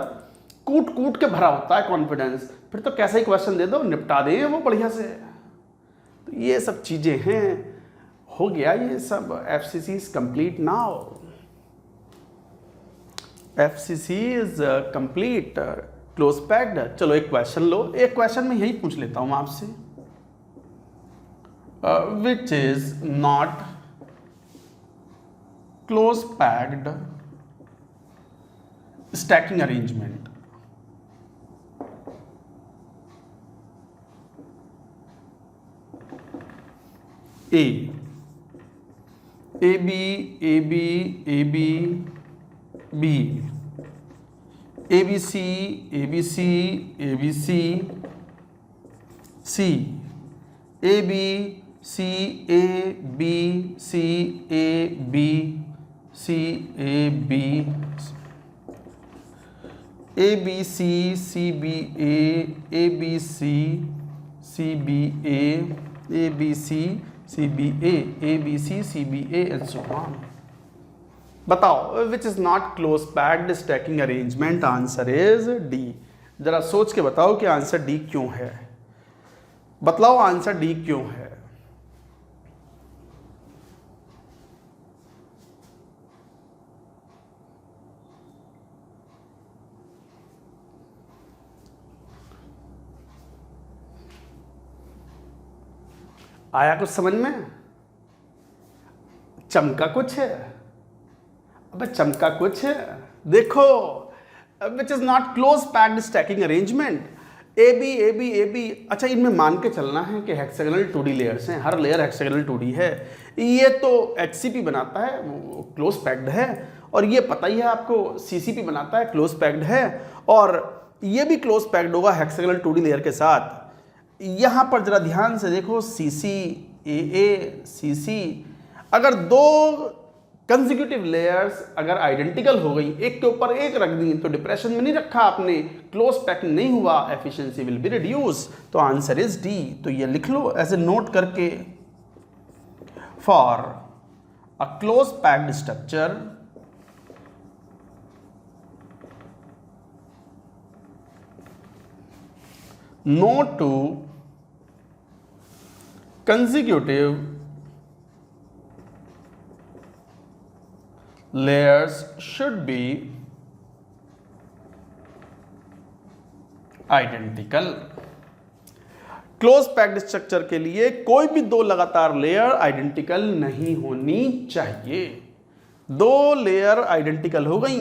कूट के भरा होता है कॉन्फिडेंस, फिर तो कैसा ही क्वेश्चन दे दो निपटा दें वो बढ़िया से। तो ये सब चीज़ें हैं, हो गया ये सब। FCC is complete now। FCC is complete, close packed। चलो एक क्वेश्चन लो, एक क्वेश्चन में यही पूछ लेता हूं आपसे, which is not close packed stacking arrangement। B, ABC, C, AB, C, A, B, C, A, B, C, A, B, A, B, C, C, B, A, A, B, C, C, B, A, A, B, C, C, B, A, A, B, C, C, B, A, and so on। बताओ विच is not close packed stacking arrangement? Answer is D. जरा सोच के बताओ कि answer D क्यों है। बतलाओ answer D क्यों है। आया कुछ समझ में? चमका कुछ है? अबे चमका कुछ है? देखो which is not close packed stacking arrangement. A B. अच्छा इनमें मान के चलना है कि हेक्सागोनल 2D लेयर्स हैं, हर लेयर हेक्सागोनल 2D है। ये तो HCP बनाता है, वो क्लोज पैक्ड है, और ये पता ही है आपको CCP बनाता है, क्लोज पैक्ड है, और ये भी क्लोज पैक्ड होगा हेक्सागोनल 2D लेयर के साथ। यहाँ पर जरा ध्यान से देखो, CC, AA, CC, अगर दो कंसेक्यूटिव लेयर्स अगर आइडेंटिकल हो गई, एक के ऊपर एक रख दी, तो डिप्रेशन में नहीं रखा आपने, क्लोज पैकिंग नहीं हुआ, एफिशिएंसी विल बी रिड्यूस। तो आंसर इज डी। तो ये लिख लो ऐसे नोट करके, for a close packed structure no two consecutive layers should be identical। Close packed structure के लिए कोई भी दो लगातार लेयर आइडेंटिकल नहीं होनी चाहिए। दो लेयर आइडेंटिकल हो गई,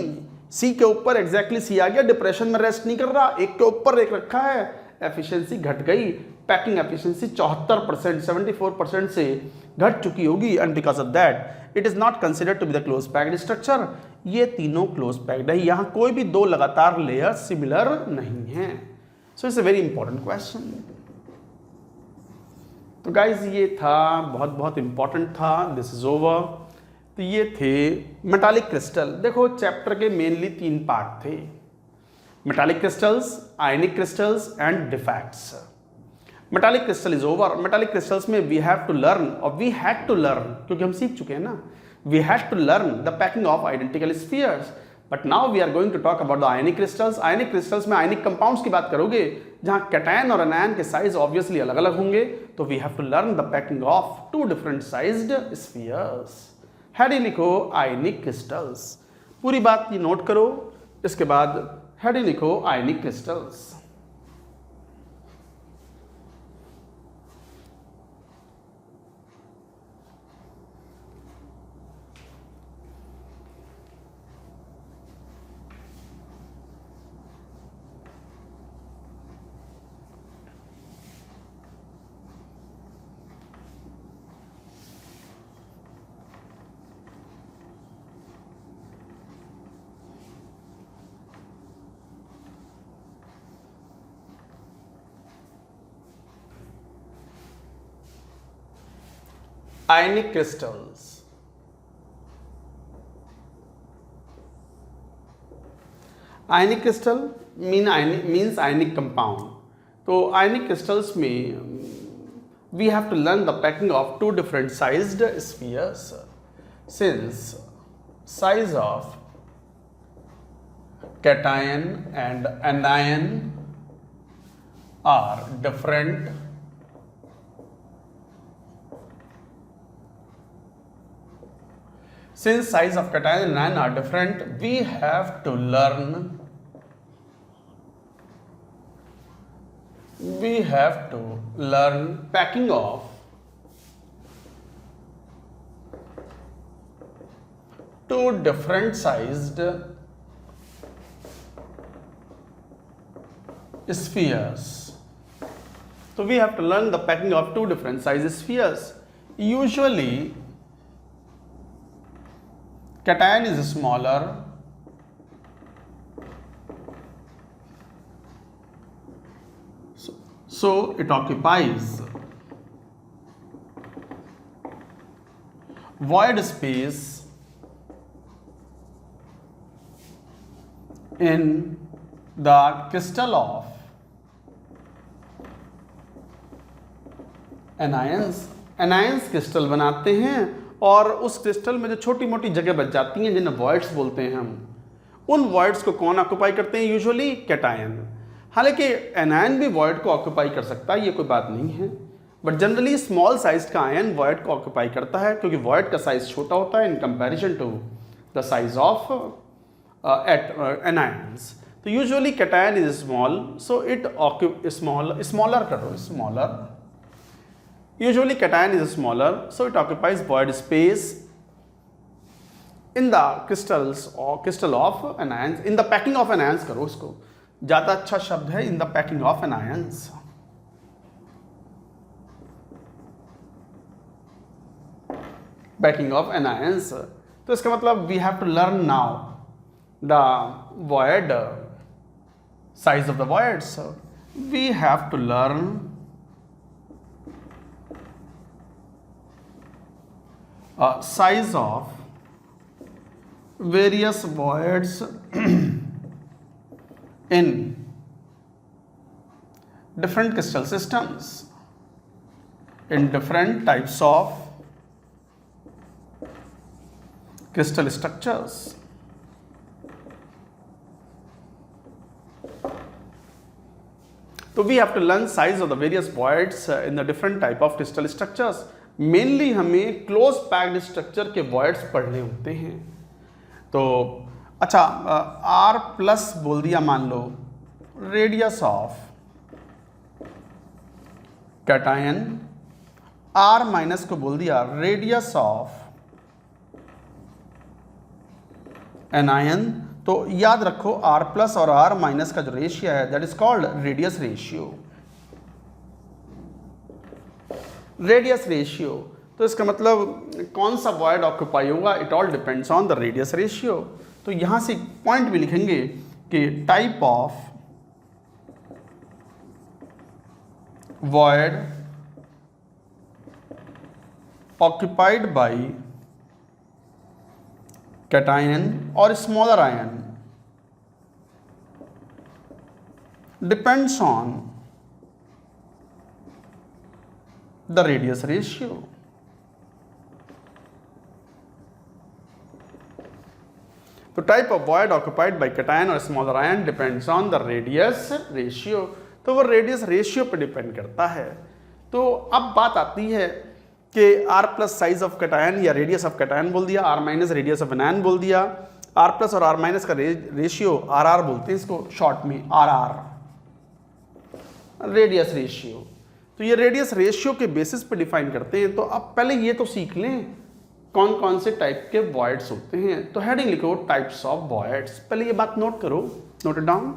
सी के ऊपर एग्जैक्टली सी आ गया, डिप्रेशन में रेस्ट नहीं कर रहा, एक के ऊपर एक रखा है, एफिशिएंसी घट गई, पैकिंग एफिशिएंसी 74% 74% से घट चुकी होगी, and because of that it is not considered to be the close packed structure. ये तीनों क्लोज पैक्ड है, यहां कोई भी दो लगातार लेयर सिमिलर नहीं है। So it's a very important question. तो गाइज ये था, बहुत बहुत इंपॉर्टेंट था, दिस इज ओवर। तो ये थे मेटालिक क्रिस्टल। देखो चैप्टर के मेनली 3 पार्ट थे, metallic crystals, ionic crystals and defects. Metallic crystal is over. Metallic crystals में वी हैव टू लर्न, और वी हैड टू लर्न क्योंकि हम सीख चुके हैं ना, we had to learn the packing of identical spheres. But now we are going to talk about the ionic crystals. Ionic crystals में ionic compounds की बात करोगे, जहां कैटायन और एनायन के साइज ऑब्वियसली अलग अलग होंगे, तो we have to learn the packing of 2 different sized spheres. Heading लिखो आयनिक क्रिस्टल्स, पूरी बात ये नोट करो, इसके बाद हेडिंग लिखो ionic crystals. Ionic crystals. Ionic crystal means ionic compound. तो ionic crystals में we have to learn the packing of 2 different sized spheres. Since size of cation and anion are different, since size of cation and anion are different, we have to learn packing of 2 different sized spheres. So we have to learn the packing of 2 different sized spheres. Usually cation is smaller, so it occupies void space in the crystal of anions. anions crystal बनाते हैं, और उस crystal में जो छोटी मोटी जगह बच जाती हैं जिन्हें वॉइड्स बोलते हैं हम, उन वॉइड्स को कौन ऑक्यूपाई करते हैं? Usually cation. हालांकि एनायन भी वॉइड को ऑक्यूपाई कर सकता है, ये कोई बात नहीं है, बट जनरली स्मॉल साइज का आयन वॉइड को ऑक्यूपाई करता है, क्योंकि वॉइड का साइज छोटा होता है in comparison to the size of anions. तो usually cation is small, so it smaller करो, smaller. Usually cation is smaller, so it occupies void space in the crystal of anions. In the packing of anions करो उसको, ज़्यादा अच्छा शब्द है in the packing of anions. Packing of anions. तो इसका मतलब we have to learn now the void size of the voids. We have to learn size of various voids in different crystal systems, in different types of crystal structures. So we have to learn size of the various voids in the different type of crystal structures. Mainly हमें close packed structure के voids पढ़ने होते हैं। तो अच्छा, R plus बोल दिया मान लो, radius of cation, R minus को बोल दिया रेडियस ऑफ एनायन। तो याद रखो r प्लस और r माइनस का जो रेशियो है that is called radius ratio. Radius ratio, तो इसका मतलब कौन सा वॉइड ऑक्यूपाई होगा, it all depends on the radius ratio. तो यहां से पॉइंट भी लिखेंगे कि type of void occupied by cation or smaller ion depends on the radius ratio। तो type of void occupied by cation और smaller ion depends on the radius ratio, तो वो रेडियस रेशियो पे डिपेंड करता है। तो अब बात आती है कि r plus size of cation या रेडियस ऑफ कैटायन बोल दिया, r minus radius of anion बोल दिया, r प्लस और r माइनस का रेशियो r बोलते हैं इसको शॉर्ट में, r रेडियस रेशियो। तो ये रेडियस रेशियो के बेसिस पे डिफाइन करते हैं। तो अब पहले ये तो सीख लें कौन कौन से टाइप के वॉइड्स होते हैं। तो हेडिंग लिखो टाइप्स ऑफ वॉइड्स, पहले ये बात नोट करो, note it down.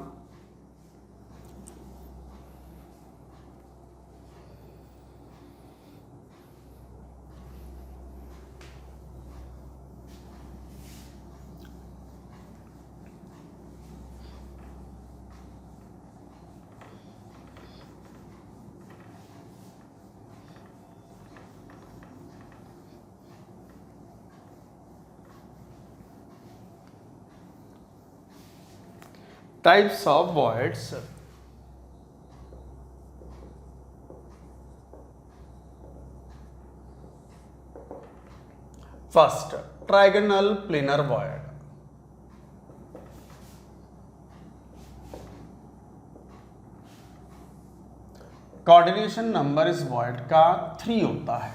Types of voids। First, trigonal planar void। Coordination number इस void का 3 होता है।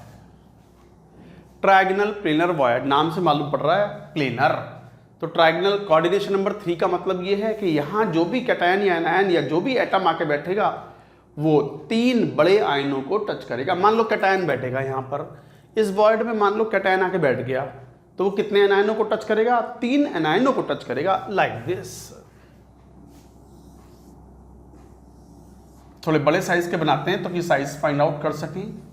ट्राइगोनल प्लेनर वॉइड, नाम से मालूम पड़ रहा है प्लेनर, तो ट्राइगोनल कोऑर्डिनेशन नंबर 3 का मतलब ये है कि यहाँ जो भी कैटायन या एनायन या जो भी एटम आके बैठेगा वो 3 बड़े आयनों को टच करेगा। मान लो कैटायन बैठेगा यहाँ पर, इस वॉइड में मान लो कैटायन आके बैठ गया, तो वो कितने एनायनों को टच करेगा, 3 एनायनों को टच करेगा, लाइक दिस। थोड़े बड़े साइज के बनाते हैं तो कि साइज फाइंड आउट कर सकें।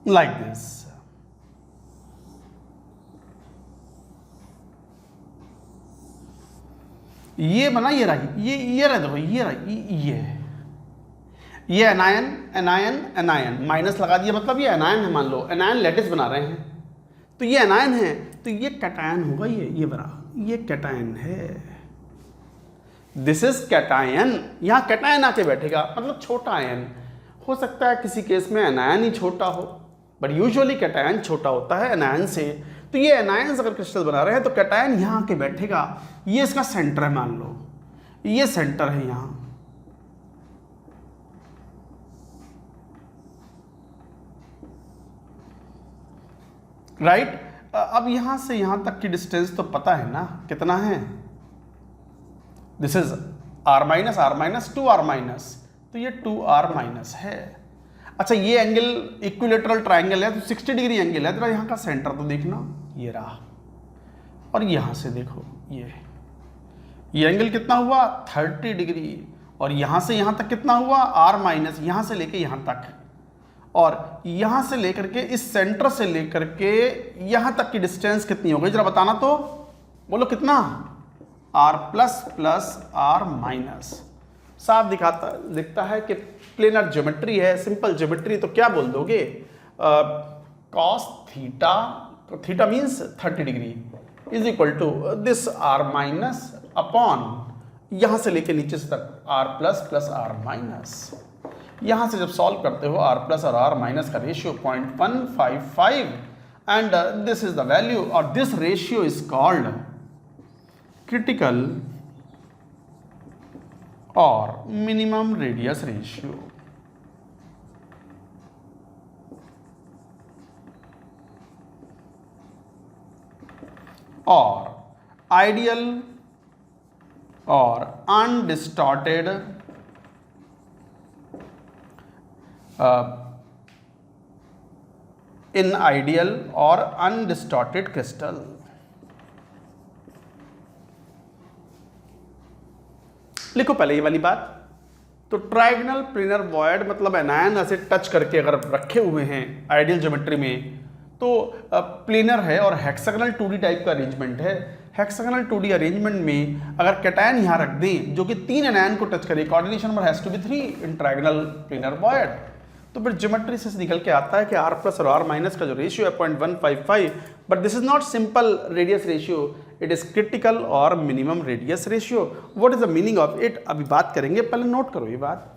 like this। ये बना, ये रहा, ये रहा, देखो ये रहा, ये एनायन एनायन एनायन माइनस लगा दिया, मतलब ये एनायन है, मान लो एनायन लैटिस बना रहे हैं, तो ये एनायन है, तो ये कैटायन होगा, ये बना, ये कैटायन है, दिस इज कैटायन। यहां कैटायन आके बैठेगा, मतलब छोटा आयन। हो सकता है किसी केस में एनायन ही छोटा हो, बट यूजुअली कैटायन छोटा होता है एनायन से। तो ये एनायंस अगर क्रिस्टल बना रहे हैं तो कैटायन यहाँ आके बैठेगा, ये इसका सेंटर है, मान लो ये सेंटर है यहाँ, राइट। अब यहां से यहां तक की डिस्टेंस तो पता है ना कितना है, this is r minus 2r minus, तो ये 2r माइनस है। अच्छा, ये एंगल इक्विलेटरल ट्राइंगल है तो 60 डिग्री एंगल है, जरा यहाँ का सेंटर तो देखना, ये रहा, और यहाँ से देखो ये एंगल कितना हुआ 30 डिग्री, और यहाँ से यहाँ तक कितना हुआ r माइनस, यहाँ से लेके यहाँ तक, और यहाँ से लेकर के इस सेंटर से लेकर के यहाँ तक की डिस्टेंस कितनी हो गई, जरा बताना तो, बोलो कितना, r plus plus r minus. साफ दिखता है कि प्लेनर ज्योमेट्री है, सिंपल ज्योमेट्री, तो क्या बोल दोगे, कॉस थीटा, तो theta means 30 degree is equal to this r minus upon यहाँ से लेके नीचे से तक r plus plus r minus. यहाँ से जब सॉल्व करते हो r प्लस और r माइनस का ratio 0.155 and this is the value, और this ratio is called critical और मिनिमम रेडियस रेशियो। और आइडियल और अनडिस्टॉर्टेड इन आइडियल और अनडिस्टॉर्टेड क्रिस्टल। लिखो पहले ये वाली बात। तो ट्राइगोनल प्लेनर वॉइड मतलब एनायन ऐसे टच करके अगर रखे हुए हैं आइडियल ज्योमेट्री में तो प्लेनर है और हेक्सागोनल 2D टाइप का अरेंजमेंट है। हेक्सागोनल 2D अरेंजमेंट में अगर कैटायन यहाँ रख दें जो कि 3 एनायन को टच करे, coordination number has to be 3 in trigonal planar void, तो फिर ज्योमेट्री से निकल के आता है कि r प्लस और r माइनस का जो रेशियो है 0.155, but this is not simple radius ratio, it is critical और minimum radius ratio. What is the meaning of it अभी बात करेंगे, पहले नोट करो ये बात।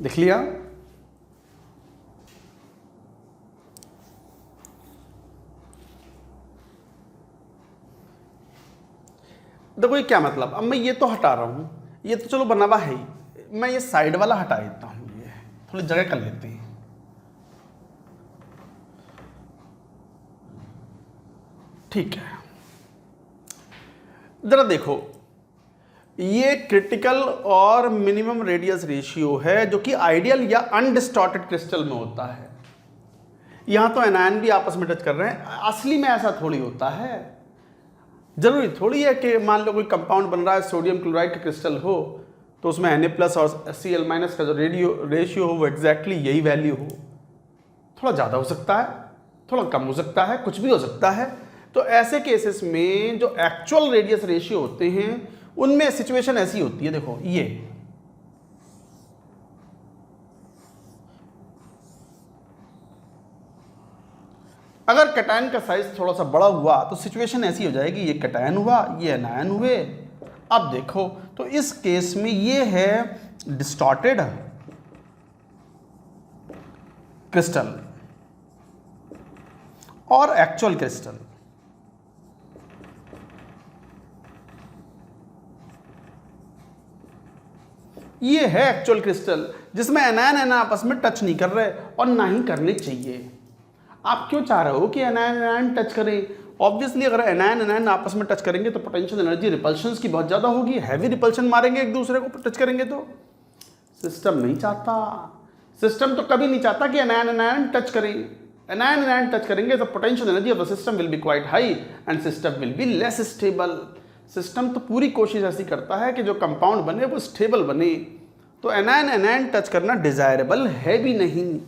देख लिया? देखो ये क्या मतलब, अब मैं ये तो हटा रहा हूं, ये तो चलो बना हुआ है ही, मैं ये साइड वाला हटा देता हूं, ये थोड़ी जगह कर लेते हैं। ठीक है, जरा देखो ये क्रिटिकल और मिनिमम रेडियस रेशियो है जो कि आइडियल या अनडिस्टॉर्टेड क्रिस्टल में होता है। यहां तो एनायन भी आपस में टच कर रहे हैं, असली में ऐसा थोड़ी होता है। जरूरी थोड़ी है कि मान लो कोई कंपाउंड बन रहा है सोडियम क्लोराइड का क्रिस्टल हो तो उसमें Na+ और Cl- का जो रेशियो हो वो एग्जैक्टली यही वैल्यू हो। थोड़ा ज़्यादा हो सकता है, थोड़ा कम हो सकता है, कुछ भी हो सकता है। तो ऐसे केसेस में जो एक्चुअल रेडियस रेशियो होते हैं उनमें सिचुएशन ऐसी होती है। देखो ये अगर कैटायन का साइज थोड़ा सा बड़ा हुआ तो सिचुएशन ऐसी हो जाएगी, ये कैटायन हुआ, ये एनायन हुए। अब देखो तो इस केस में ये है डिस्टॉर्टेड क्रिस्टल और एक्चुअल क्रिस्टल। ये है एक्चुअल क्रिस्टल जिसमें एनायन एनायन आपस में टच नहीं कर रहे और ना ही करने चाहिए। आप क्यों चाह रहे हो कि एनायन एनायन टच करें? ऑब्वियसली अगर एनायन एनायन आपस में टच करेंगे तो पोटेंशियल एनर्जी रिपल्शन की बहुत ज़्यादा होगी, हैवी रिपल्शन मारेंगे एक दूसरे को टच करेंगे। तो सिस्टम नहीं चाहता, सिस्टम तो कभी नहीं चाहता कि एनायन एनायन टच करें। एनायन एनायन टच करेंगे तो potential energy of the system will B quite high and system will be less stable. System तो पूरी कोशिश ऐसी करता है कि जो कंपाउंड बने वो स्टेबल बने, तो एनायन एनायन टच करना डिजायरेबल है भी नहीं।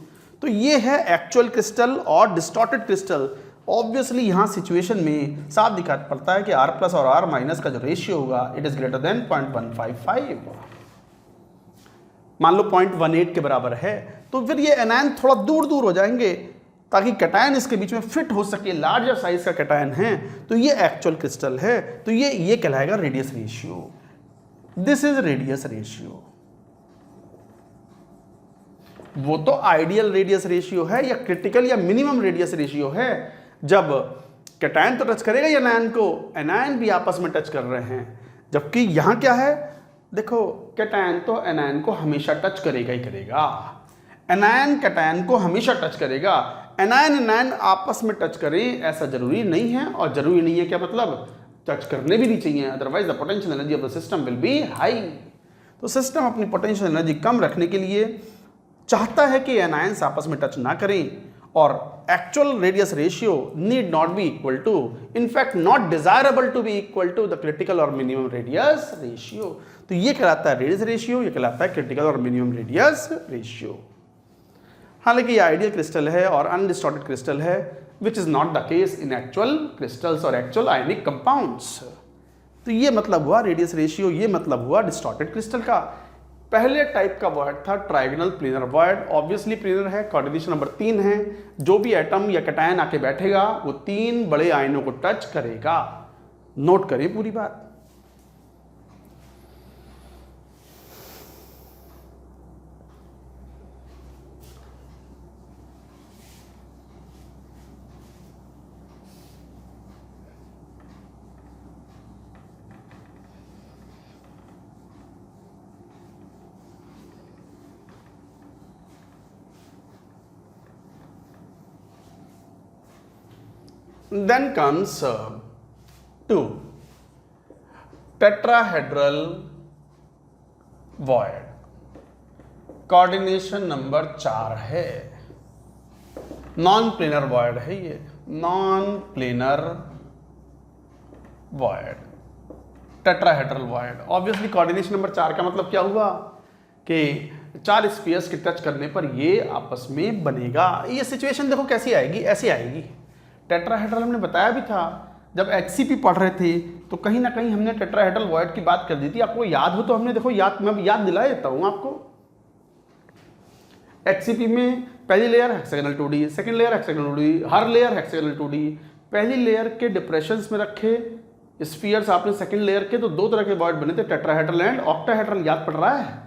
तो ये है एक्चुअल क्रिस्टल और डिस्टॉर्टेड क्रिस्टल। ऑब्वियसली यहाँ सिचुएशन में साफ दिखा पड़ता है कि R+ और R- का जो रेशियो होगा इट इज ग्रेटर देन 0.155। मान लो 0.18 के बराबर है तो फिर ये एनायन थोड़ा दूर दूर हो जाएंगे ताकि कैटायन इसके बीच में फिट हो सके। लार्जर साइज का कैटायन है तो ये एक्चुअल क्रिस्टल है, तो ये कहलाएगा radius ratio. This is radius ratio. वो तो आइडियल रेडियस रेशियो है या क्रिटिकल या मिनिमम रेडियस रेशियो है जब कैटायन तो टच करेगा या एनायन को, एनायन भी आपस में टच कर रहे हैं। जबकि यहां क्या है, देखो कैटायन तो एनायन को हमेशा टच करेगा ही करेगा, एनायन कैटायन को हमेशा टच करेगा। एनायन एनायन आपस में टच करें ऐसा जरूरी नहीं है, और जरूरी नहीं है क्या मतलब, टच करने भी नहीं चाहिए, otherwise the potential energy of the system will B high. तो सिस्टम अपनी पोटेंशियल एनर्जी कम रखने के लिए चाहता है कि एनायंस आपस में टच ना करें, और actual radius ratio need not be equal to, in fact not desirable to be equal to the critical और मिनिमम रेडियस रेशियो। तो ये कहलाता है रेडियस रेशियो, ये कहलाता है क्रिटिकल और मिनिमम रेडियस रेशियो। हालांकि ये आइडियल क्रिस्टल है और अनडिस्टॉर्टेड क्रिस्टल है, विच is not the case in actual crystals और एक्चुअल आयनिक कंपाउंड्स। तो ये मतलब हुआ रेडियस रेशियो, ये मतलब हुआ डिस्टॉर्टेड क्रिस्टल का। पहले टाइप का वर्ड था trigonal planar word, obviously planar है, कोऑर्डिनेशन नंबर 3 है। जो भी एटम या कैटायन आके बैठेगा वो 3 बड़े आयनों को टच करेगा। नोट करें पूरी बात। Then comes 2 tetrahedral void, coordination number 4 है, नॉन प्लेनर वॉइड है ये, non planar void, tetrahedral void. Obviously coordination number 4 का मतलब क्या हुआ कि 4 स्फीयर्स के टच करने पर ये आपस में बनेगा। ये सिचुएशन देखो कैसी आएगी, ऐसी आएगी। टेट्राहेड्रल हमने बताया भी था जब HCP पढ़ रहे थे तो कहीं ना कहीं हमने टेट्राहेड्रल वॉइड की बात कर दी थी। आपको याद हो तो हमने देखो मैं याद दिला देता हूं आपको। HCP में पहली layer hexagonal 2D, second layer hexagonal 2D, हर लेयर हेक्सागोनल 2D। पहली लेयर के डिप्रेशंस में रखे स्फीयर्स आपने सेकंड लेयर के, तो 2 तरह के वॉइड बने थे, टेट्राहेड्रल एंड ऑक्टाहेड्रल। याद पड़ रहा है?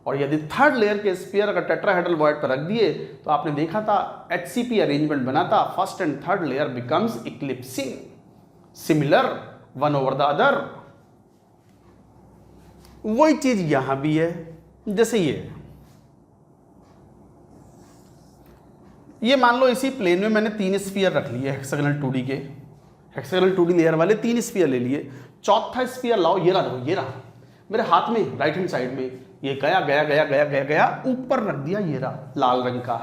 और यदि थर्ड लेयर के स्फीयर अगर टेट्राहेड्रल वॉइड पर रख दिए तो आपने देखा था HCP अरेंजमेंट बना था, first and third layer becomes eclipsing, similar one over the other. वही चीज यहां भी है। जैसे ये मान लो इसी प्लेन में मैंने 3 स्फीयर रख लिए हेक्सागोनल 2D के, हेक्सागोनल 2D लेयर वाले 3 स्फीयर ले लिए। चौथा स्फीयर लाओ, ये रहा, देखो ये रहा मेरे हाथ में, राइट हैंड साइड में। ये गया गया गया गया गया गया ऊपर रख दिया, ये रहा लाल रंग का।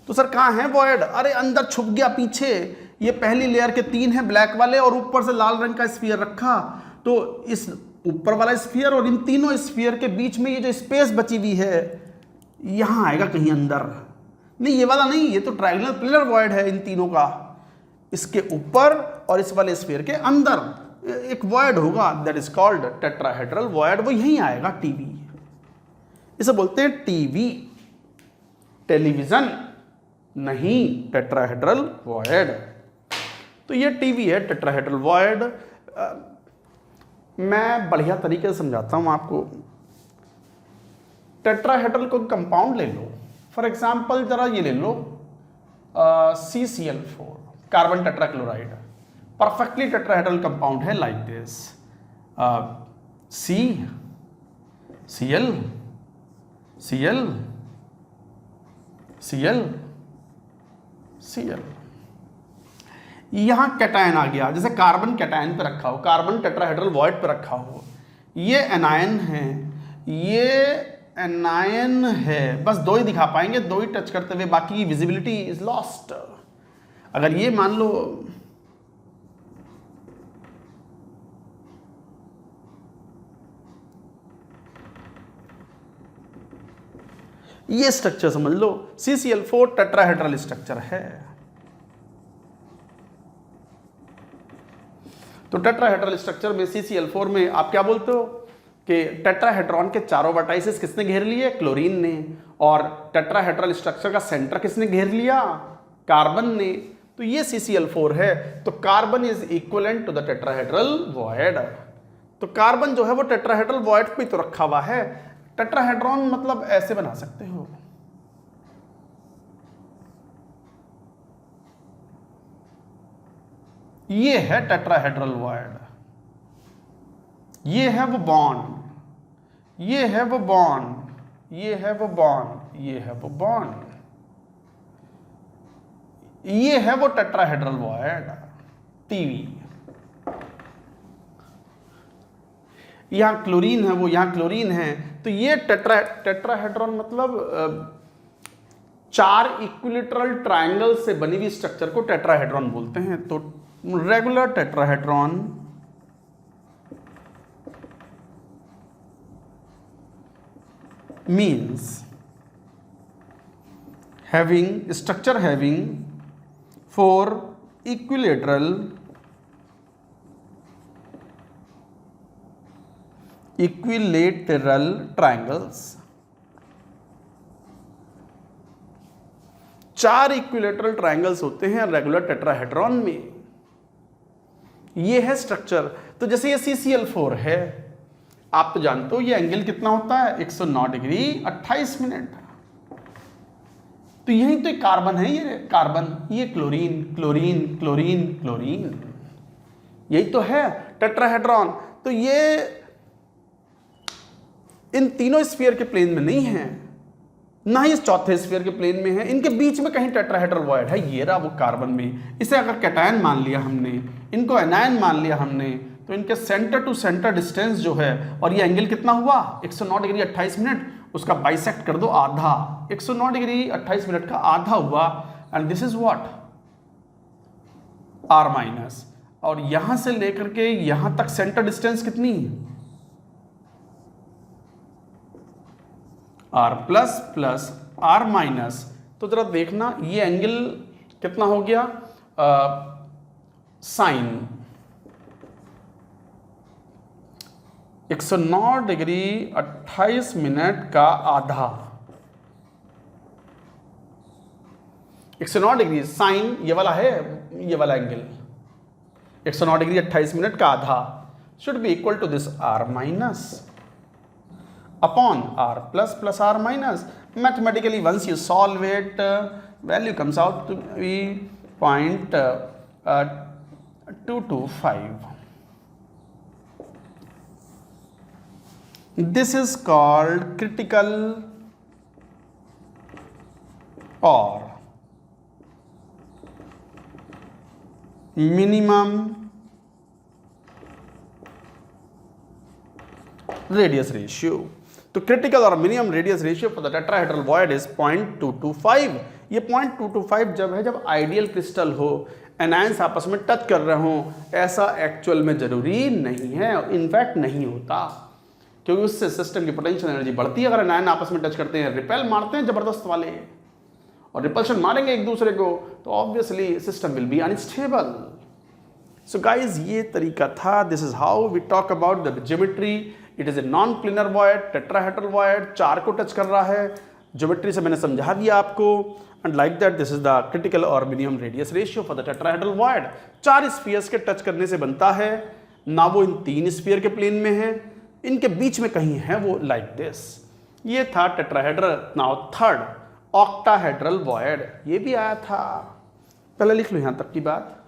तो सर कहां है वॉइड? अरे अंदर छुप गया पीछे। ये पहली लेयर के 3 हैं ब्लैक वाले और ऊपर से लाल रंग का स्फीयर रखा, तो इस ऊपर वाला स्फीयर और इन तीनों स्फीयर के बीच में ये जो स्पेस बची हुई है यहां आएगा कहीं अंदर। नहीं ये वाला नहीं, ये तो ट्रायंगुलर प्लेनर वॉइड है इन तीनों का। इसके ऊपर और इस वाले स्फीयर के अंदर एक वॉइड होगा, that is called tetrahedral void. वो यहीं आएगा, टीवी। इसे बोलते हैं टीवी, टेलीविजन नहीं, टेट्राहेड्रल वॉइड। तो ये टीवी है, टेट्राहेड्रल वॉइड। मैं बढ़िया तरीके से समझाता हूं आपको। टेट्राहेड्रल को कंपाउंड ले लो, फॉर एग्जाम्पल जरा ये ले लो CCl4, carbon tetrachloride, perfectly tetrahedral compound है like this, CCl, Cl, Cl, Cl। यहां कैटायन आ गया, जैसे कार्बन कैटायन पे रखा हो, कार्बन टेट्राहेड्रल वॉइड पे रखा हो। ये एनायन है, ये एनायन है, बस 2 ही दिखा पाएंगे, 2 ही टच करते हुए, बाकी की विजिबिलिटी इज लॉस्ट। अगर ये मान लो ये स्ट्रक्चर समझ लो, CCl4 टेट्राहेड्रल स्ट्रक्चर है। तो टेट्राहेड्रल स्ट्रक्चर में CCl4 में आप क्या बोलते हो कि टेट्राहेड्रॉन के चारों वर्टाइसेस किसने घेर लिए? क्लोरीन ने। और टेट्राहेड्रल स्ट्रक्चर का सेंटर किसने घेर लिया? कार्बन ने। तो ये CCl4 है। तो carbon is equivalent to the tetrahedral void. तो कार्बन जो है वो टेट्राहेड्रल वॉइड पे तो रखा हुआ है। टेट्राहेड्रॉन मतलब ऐसे बना सकते हो, ये है टेट्राहेड्रल वॉइड, ये है वो बॉन्ड, ये है वो बॉन्ड, ये है वो बॉन्ड, ये है वो बॉन्ड, ये है वो टेट्राहेड्रल वॉइड, टीवी। यहां क्लोरीन है, वो यहां क्लोरीन है। तो ये टेट्राहेड्रॉन मतलब 4 इक्विलेटरल ट्रायंगल से बनी हुई स्ट्रक्चर को टेट्राहेड्रॉन बोलते हैं। तो regular tetrahedron means structure having 4 equilateral triangles, 4 equilateral triangles होते हैं रेगुलर टेट्राहेड्रॉन में। ये है स्ट्रक्चर। तो जैसे ये CCl4 है, आप तो जानते हो ये एंगल कितना होता है? 109 डिग्री 28 मिनट। तो यही तो कार्बन है, ये कार्बन, ये क्लोरीन, क्लोरीन, क्लोरीन, क्लोरीन, यही तो है टेट्राहेड्रॉन। तो ये इन तीनों स्फीयर के प्लेन में नहीं है, ना ही इस चौथे स्फीयर के प्लेन में है, इनके बीच में कहीं टेट्राहेड्रल वॉइड है, ये रहा वो कार्बन में। इसे अगर कैटायन मान लिया हमने, इनको एनायन मान लिया हमने, तो इनके सेंटर टू सेंटर डिस्टेंस जो है, और ये एंगल कितना हुआ 109 डिग्री 28 मिनट, उसका बाइसेक्ट कर दो आधा, 109 डिग्री 28 मिनट का आधा हुआ, and this is what r minus. और यहां से लेकर के यहां तक सेंटर डिस्टेंस कितनी, r plus plus r minus. तो जरा देखना ये एंगल कितना हो गया, साइन 109 डिग्री 28 मिनट का आधा, 109 डिग्री साइन ये वाला है, ये वाला एंगल 109 डिग्री 28 मिनट का आधा should be equal to this r minus upon r plus plus r minus. Mathematically once you solve it, value comes out to be 0.225। This is called critical और minimum radius ratio. तो critical और minimum radius ratio for the tetrahedral void is 0.225। ये 0.225 जब है जब ideal crystal हो, anions आपस में टच कर रहे हो। ऐसा एक्चुअल में जरूरी नहीं है, इनफैक्ट नहीं होता, क्योंकि उससे सिस्टम की पोटेंशियल एनर्जी बढ़ती है। अगर एनायन आपस में टच करते हैं, रिपेल मारते हैं जबरदस्त वाले, और रिपल्शन मारेंगे एक दूसरे को, तो obviously system will be unstable. So guys ये तरीका था। This is how we talk about the geometry. It is a non planar void, tetrahedral void, 4 को टच कर रहा है। ज्योमेट्री से मैंने समझा दिया आपको, and like that this is the critical और minimum radius ratio for the tetrahedral void. 4 spheres के टच करने से बनता है ना, वो इन 3 स्फीयर के प्लेन में है, इनके बीच में कहीं है वो लाइक दिस। ये था tetrahedral. Now third octahedral void, ये भी आया था, पहले लिख लो यहां तक की बात।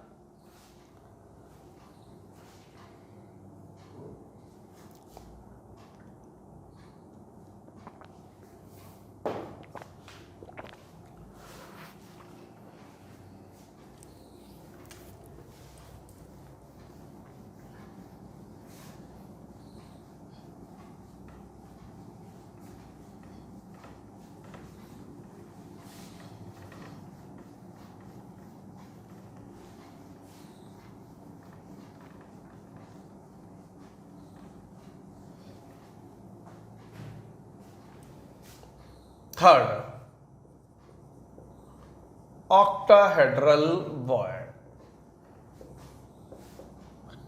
Third octahedral void,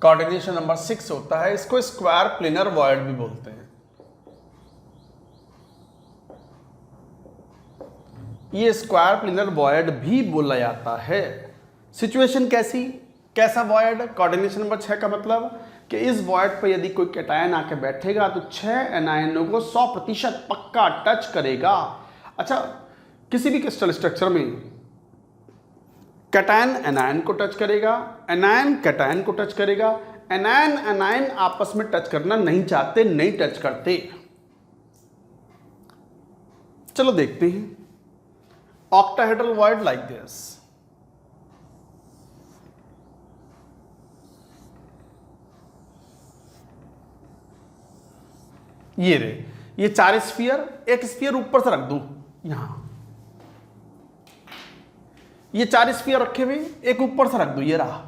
coordination number 6 होता है। इसको स्क्वायर प्लेनर वॉइड भी बोलते हैं। ये स्क्वायर प्लेनर वॉइड भी बोला जाता है। सिचुएशन कैसा वॉइड, कोऑर्डिनेशन नंबर 6 का मतलब कि इस वॉइड पर यदि कोई कैटायन आके बैठेगा तो 6 एनायनों को 100% पक्का टच करेगा। अच्छा, किसी भी क्रिस्टल स्ट्रक्चर में कैटायन एनायन को टच करेगा, एनायन कैटायन को टच करेगा, एनायन एनायन आपस में टच करना नहीं चाहते, नहीं टच करते। चलो देखते हैं ऑक्टाहेड्रल वॉइड लाइक दिस। ये रे, ये 4 स्फीयर, एक स्फीयर ऊपर से रख दो यहां, ये 4 स्फीयर रखे हुए, एक ऊपर से रख दो, ये रहा,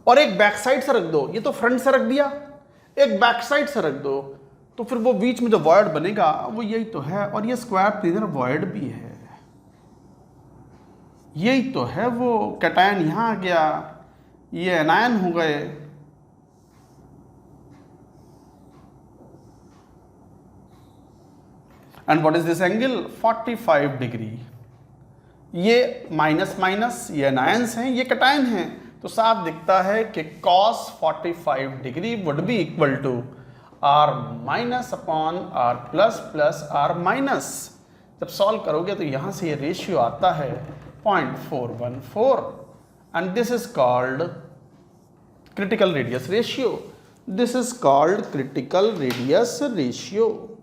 और एक बैक साइड से रख दो। ये तो फ्रंट से रख दिया, एक बैक साइड से रख दो, तो फिर वो बीच में जो वॉइड बनेगा वो यही तो है। और ये स्क्वायर प्लेनर वॉइड भी है, यही तो है। वो कैटायन यहां आ गया, ये एनायन हो गए, and what is this angle 45 degree. ये माइनस माइनस, ये एनायंस हैं, ये कैटायन हैं, तो साफ दिखता है कि cos 45 degree would be equal to r minus upon r plus plus r minus. जब सॉल्व करोगे तो यहां से ये रेशियो आता है 0.414, and this is called critical radius ratio. This is called critical radius ratio.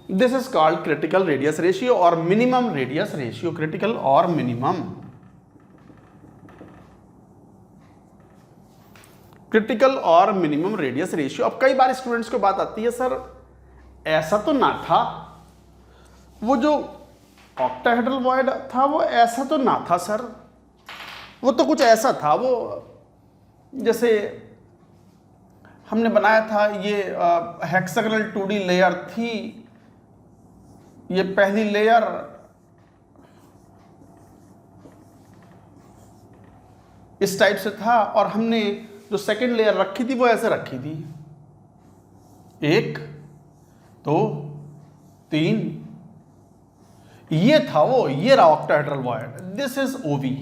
This is called critical radius ratio और minimum radius ratio, critical और मिनिमम। क्रिटिकल और मिनिमम रेडियस रेशियो। अब कई बार स्टूडेंट्स को बात आती है, सर ऐसा तो ना था, वो जो ऑक्टाहेड्रल वॉइड था वो ऐसा तो ना था सर, वो तो कुछ ऐसा था, वो जैसे हमने बनाया था, ये हेक्सागोनल 2D लेयर थी, ये पहली लेयर इस टाइप से था और हमने जो सेकंड लेयर रखी थी वो ऐसे रखी थी, 1 2 3, ये था वो, ये रहा ऑक्टाहेड्रल वॉइड, दिस इज ओवी।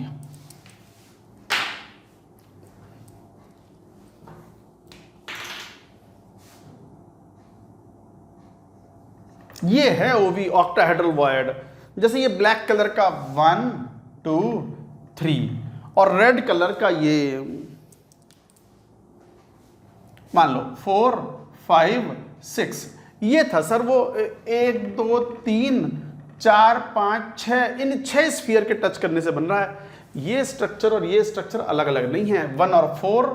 ये है ओवी ऑक्टाहेड्रल वॉइड। जैसे ये ब्लैक कलर का 1 2 3 और रेड कलर का ये मान लो 4 5 6, ये था सर वो 1 2 3 4 5 6, इन 6 स्फीयर के टच करने से बन रहा है। ये स्ट्रक्चर और ये स्ट्रक्चर अलग अलग नहीं है। 1 और 4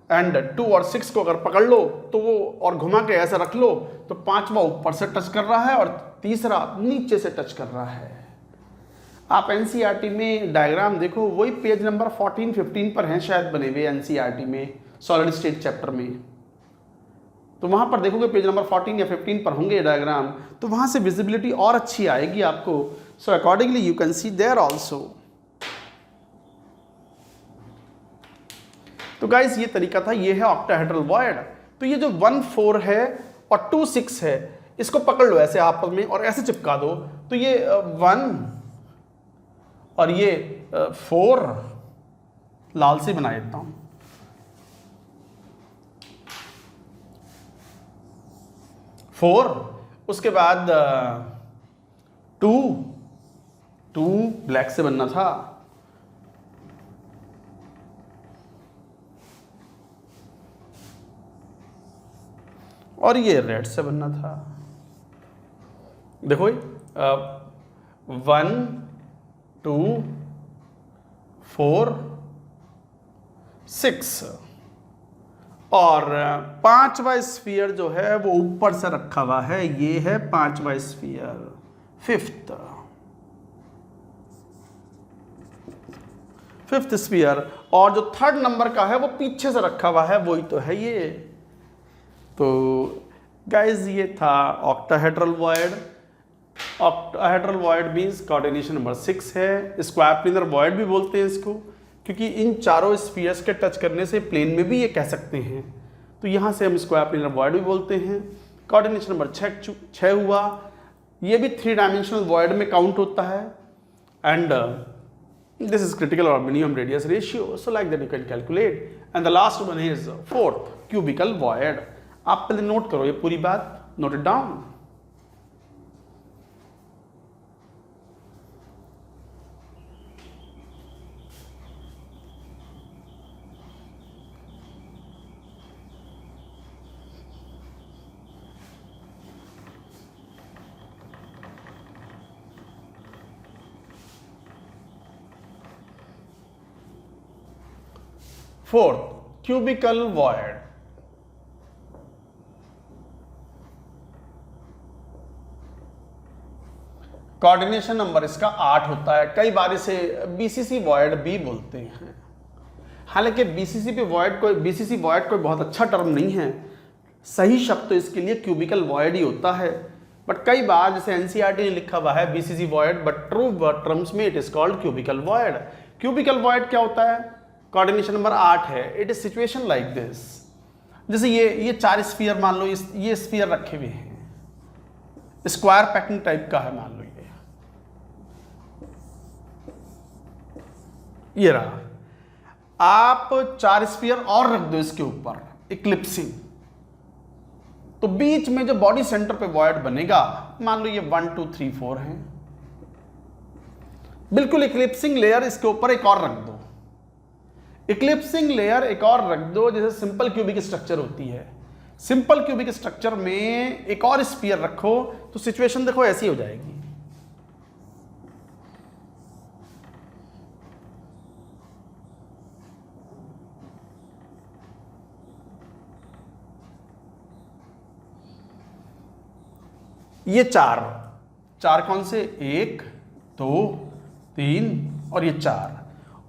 एंड 2 और 6 को अगर पकड़ लो तो वो और घुमा के ऐसा रख लो तो 5वां ऊपर से टच कर रहा है और तीसरा नीचे से टच कर रहा है। आप एनसीईआरटी में डायग्राम देखो, वही पेज नंबर 14 15 पर हैं शायद बने हुए एनसीईआरटी में, सॉलिड स्टेट चैप्टर में। तो वहां पर देखोगे पेज नंबर 14 या 15 पर होंगे डायग्राम, तो वहां से विजिबिलिटी और अच्छी आएगी आपको। So accordingly you can see there also. तो गाइस ये तरीका था, ये है ऑक्टाहेड्रल वॉइड। तो ये जो 1 4 है और 2 6 है, इसको पकड़ लो ऐसे आपस में और ऐसे चिपका दो, तो ये 1 और ये 4 लाल से बना देता हूं, फोर, उसके बाद 2 ब्लैक से बनना था, और ये रेड से बनना था। देखो 1 2 4 6 और 5वां स्फीयर जो है वो ऊपर से रखा हुआ है, ये है 5वां स्फीयर, 5th स्फीयर। और जो 3rd नंबर का है वो पीछे से रखा हुआ है, वही तो है ये। तो गाइज ये था octahedral void. Octahedral void means coordination number 6 है। स्क्वायर प्लेनर वॉइड भी बोलते हैं इसको, क्योंकि इन चारों स्फीयर्स के टच करने से प्लेन में भी ये कह सकते हैं, तो यहाँ से हम स्क्वायर प्लेनर वॉइड भी बोलते हैं। कोऑर्डिनेशन नंबर 6 हुआ, ये भी 3 डायमेंशनल वॉइड में काउंट होता है। एंड दिस इज क्रिटिकल और minimum radius ratio, so like that you can calculate. And the last one is 4th cubical void. आप पहले नोट करो ये पूरी बात, note it down. Fourth cubical void. Coordination number इसका 8 होता है। कई बार इसे बीसीसी वॉइड भी बोलते हैं। हालांकि बीसीसी वॉइड कोई बहुत अच्छा टर्म नहीं है, सही शब्द तो इसके लिए क्यूबिकल वॉइड ही होता है। बट कई बार जैसे एनसीईआरटी ने लिखा हुआ है BCC void, but true terms में it is called cubical void. Cubical void क्या होता है? कोऑर्डिनेशन नंबर 8 है। It is situation like this, जैसे ये 4 स्फीयर मान लो, ये स्फीयर रखे हुए हैं, स्क्वायर पैटर्न टाइप का है मान लो, ये रहा। आप 4 स्फीयर और रख दो इसके ऊपर, इक्लिप्सिंग, तो बीच में जो बॉडी सेंटर पे वॉइड बनेगा, मान लो ये 1 2 3 4 है, बिल्कुल इक्लिप्सिंग लेयर इसके ऊपर एक और रख दो। इक्लिप्सिंग लेयर एक और रख दो, जैसे सिंपल क्यूबिक स्ट्रक्चर होती है, सिंपल क्यूबिक स्ट्रक्चर में एक और स्फीयर रखो तो सिचुएशन देखो ऐसी हो जाएगी। ये चार कौन से, 1 2 3 और ये 4,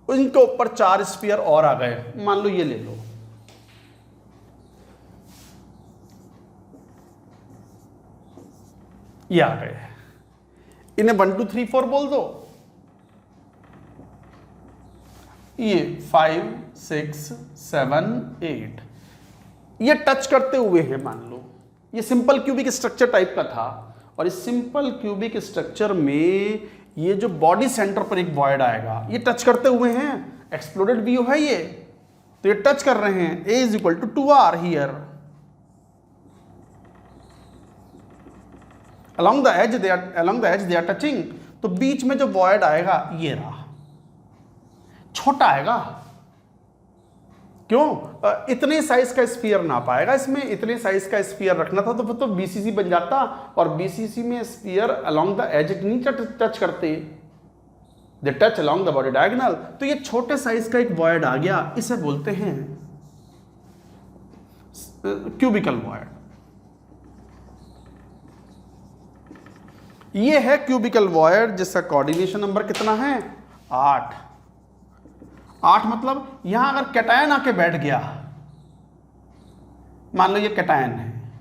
इनके ऊपर 4 स्फीयर और आ गए। मान लो ये ले लो, ये आ गए, इन्हें 1 2 3 4 बोल दो। ये 5 6 7 8 ये टच करते हुए हैं। मान लो ये सिंपल क्यूबिक स्ट्रक्चर टाइप का था, और इस सिंपल क्यूबिक स्ट्रक्चर में ये जो बॉडी सेंटर पर एक वॉइड आएगा, ये टच करते हुए हैं, एक्सप्लोडेड व्यू है ये, तो ये टच कर रहे हैं। A is equal to 2R here, along the edge they are touching। तो बीच में जो वॉइड आएगा ये रहा, छोटा आएगा। क्यों? इतने साइज का स्फीयर ना पाएगा, इसमें इतने साइज का स्फीयर रखना था तो फिर तो BCC बन जाता, और BCC में स्फीयर along the edge नहीं टच करते, they touch along the body diagonal। तो ये छोटे साइज का एक वॉइड आ गया, इसे बोलते हैं क्यूबिकल वॉइड। ये है क्यूबिकल वॉइड जिसका कोऑर्डिनेशन नंबर कितना है, 8। 8 मतलब यहां अगर कैटायन आके बैठ गया, मान लो ये कैटायन है,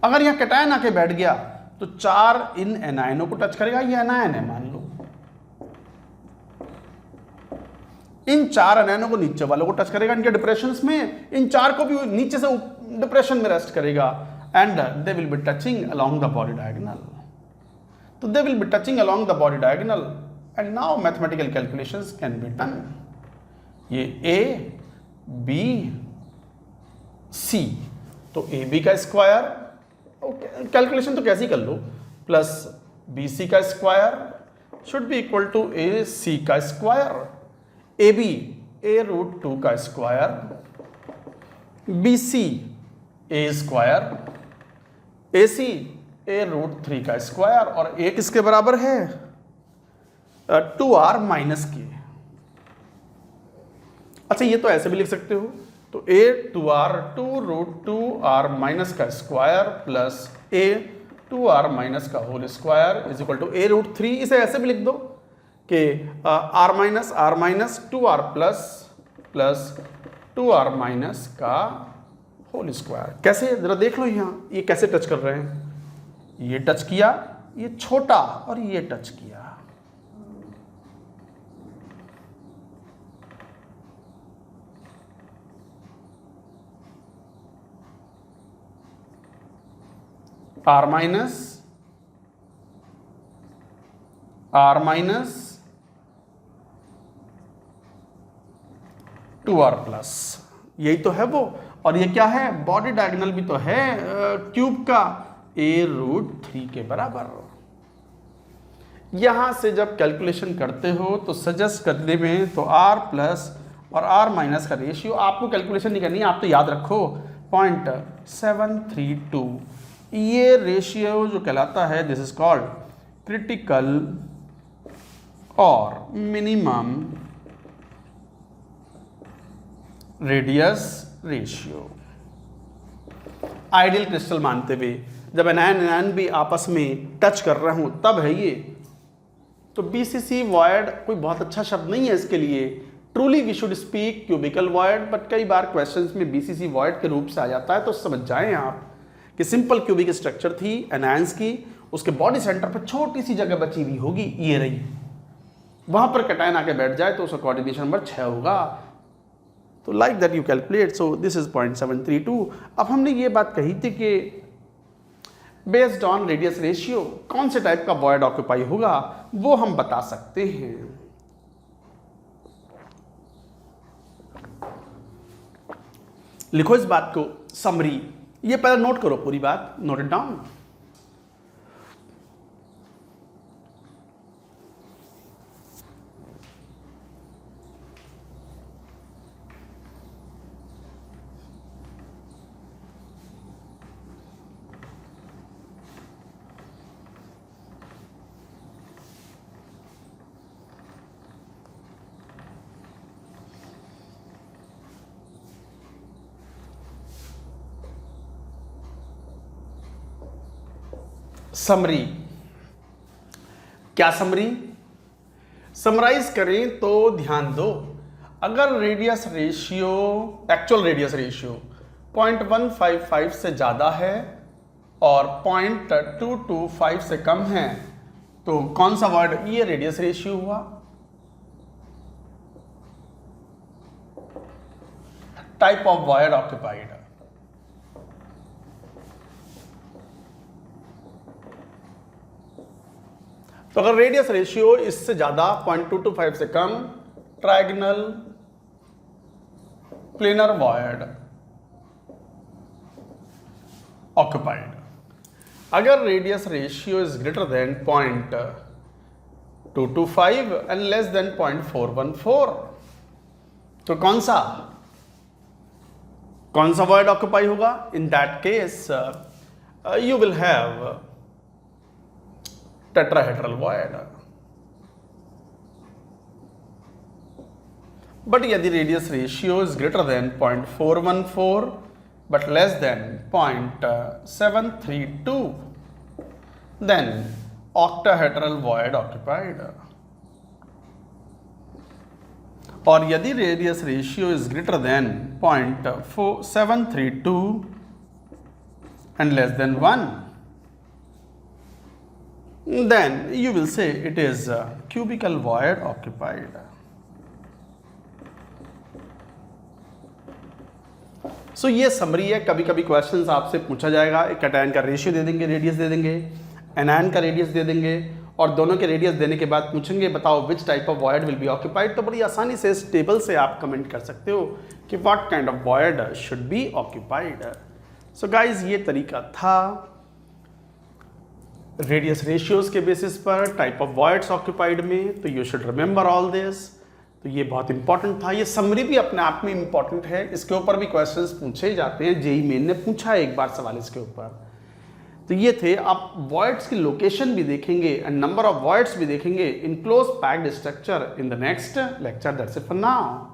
अगर यहां कैटायन आके बैठ गया तो 4 इन एनायनों को टच करेगा। ये एनायन है मान लो, इन 4 एनायनों को नीचे वालों को टच करेगा इनके डिप्रेशंस में, इन 4 को भी नीचे से डिप्रेशन में रेस्ट करेगा, and they will be touching along the body diagonal। तो they will be touching along the body diagonal and now mathematical calculations can be done। ये A B C, तो AB का स्क्वायर, कैलकुलेशन तो कैसे कर लो, plus BC का square should be equal to AC का स्क्वायर, AB A√2 का square, BC A square, AC A√3 का स्क्वायर, और A किसके बराबर है, 2R माइनस के। अच्छा ये तो ऐसे भी लिख सकते हो, तो A 2R 2√2R माइनस का square plus A 2R minus का whole square is equal to A√3। इसे ऐसे भी लिख दो कि R minus 2R plus 2R minus का होल स्क्वायर। कैसे, जरा देख लो यहां, ये कैसे टच कर रहे हैं, ये टच किया, ये छोटा, और ये टच किया। R माइनस 2R प्लस, यही तो है वो। और ये क्या है, बॉडी डायगोनल भी तो है क्यूब का, A√3 के बराबर। यहां से जब कैलकुलेशन करते हो तो सजेस्ट करने में तो R प्लस और R माइनस का रेशियो आपको कैलकुलेशन नहीं करनी है, आप तो याद रखो 0.732। ये रेशियो जो कहलाता है, दिस इज कॉल्ड क्रिटिकल और minimum radius ratio. Ideal crystal मानते हुए जब एनायन भी आपस में टच कर रहा हूं तब है ये। तो BCC वॉइड कोई बहुत अच्छा शब्द नहीं है इसके लिए, truly we should speak cubical void, but कई बार क्वेश्चंस में BCC वॉइड के रूप से आ जाता है। तो समझ जाएं आप कि सिंपल क्यूबिक स्ट्रक्चर थी एनायंस की, उसके बॉडी सेंटर पर छोटी सी जगह बची हुई होगी, ये रही, वहां पर कैटायन आके बैठ जाए तो उसका कोऑर्डिनेशन नंबर 6 होगा। तो like that you calculate, so this is 0.732। अब हमने ये बात कही थी कि बेस्ड ऑन रेडियस रेशियो कौन से टाइप का वॉइड ऑक्यूपाई होगा वो हम बता सकते हैं। लिखो इस बात को, समरी, ये पहले नोट करो पूरी बात, नोट इट डाउन। समरी, क्या समरी? समराइज करें तो ध्यान दो, अगर radius ratio, actual radius ratio 0.155 से ज़्यादा है और 0.225 से कम है तो कौन सा वर्ड? ये रेडियस रेशियो हुआ। टाइप ऑफ वॉइड ऑक्यूपाइड, तो अगर रेडियस रेशियो इससे ज्यादा 0.225 से कम, ट्रायगोनल प्लेनर वॉइड ऑक्यूपाइड। अगर radius ratio is greater than 0.225 and less than 0.414 तो कौन सा वर्ड ऑक्यूपाई होगा? In that case you will have tetrahedral void. But यदि radius ratio is greater than 0.414 but less than 0.732 then octahedral void occupied। और यदि radius ratio is greater then 0.732 and less than 1 then you will say it is cubical void occupied। सो ये summary है। कभी कभी questions आपसे पूछा जाएगा, एक कैटायन का रेशियो दे देंगे, रेडियस दे देंगे, एनायन का रेडियस दे देंगे और दोनों के रेडियस देने के बाद पूछेंगे बताओ which type of void will be occupied. तो बड़ी आसानी से इस टेबल से आप कमेंट कर सकते हो कि what kind of void should be occupied. So guys ये तरीका था रेडियस रेशियोज के बेसिस पर टाइप ऑफ वॉइड्स ऑक्यूपाइड में। तो you should remember all this. तो ये बहुत इंपॉर्टेंट था। ये समरी भी अपने आप में इंपॉर्टेंट है, इसके ऊपर भी क्वेश्चंस पूछे जाते हैं। जेईई मेन ने पूछा है एक बार सवाल इसके ऊपर। तो ये थे, आप वॉइड्स की लोकेशन भी देखेंगे एंड नंबर ऑफ वॉइड्स भी देखेंगे in close packed structure in the next lecture. That's it for now.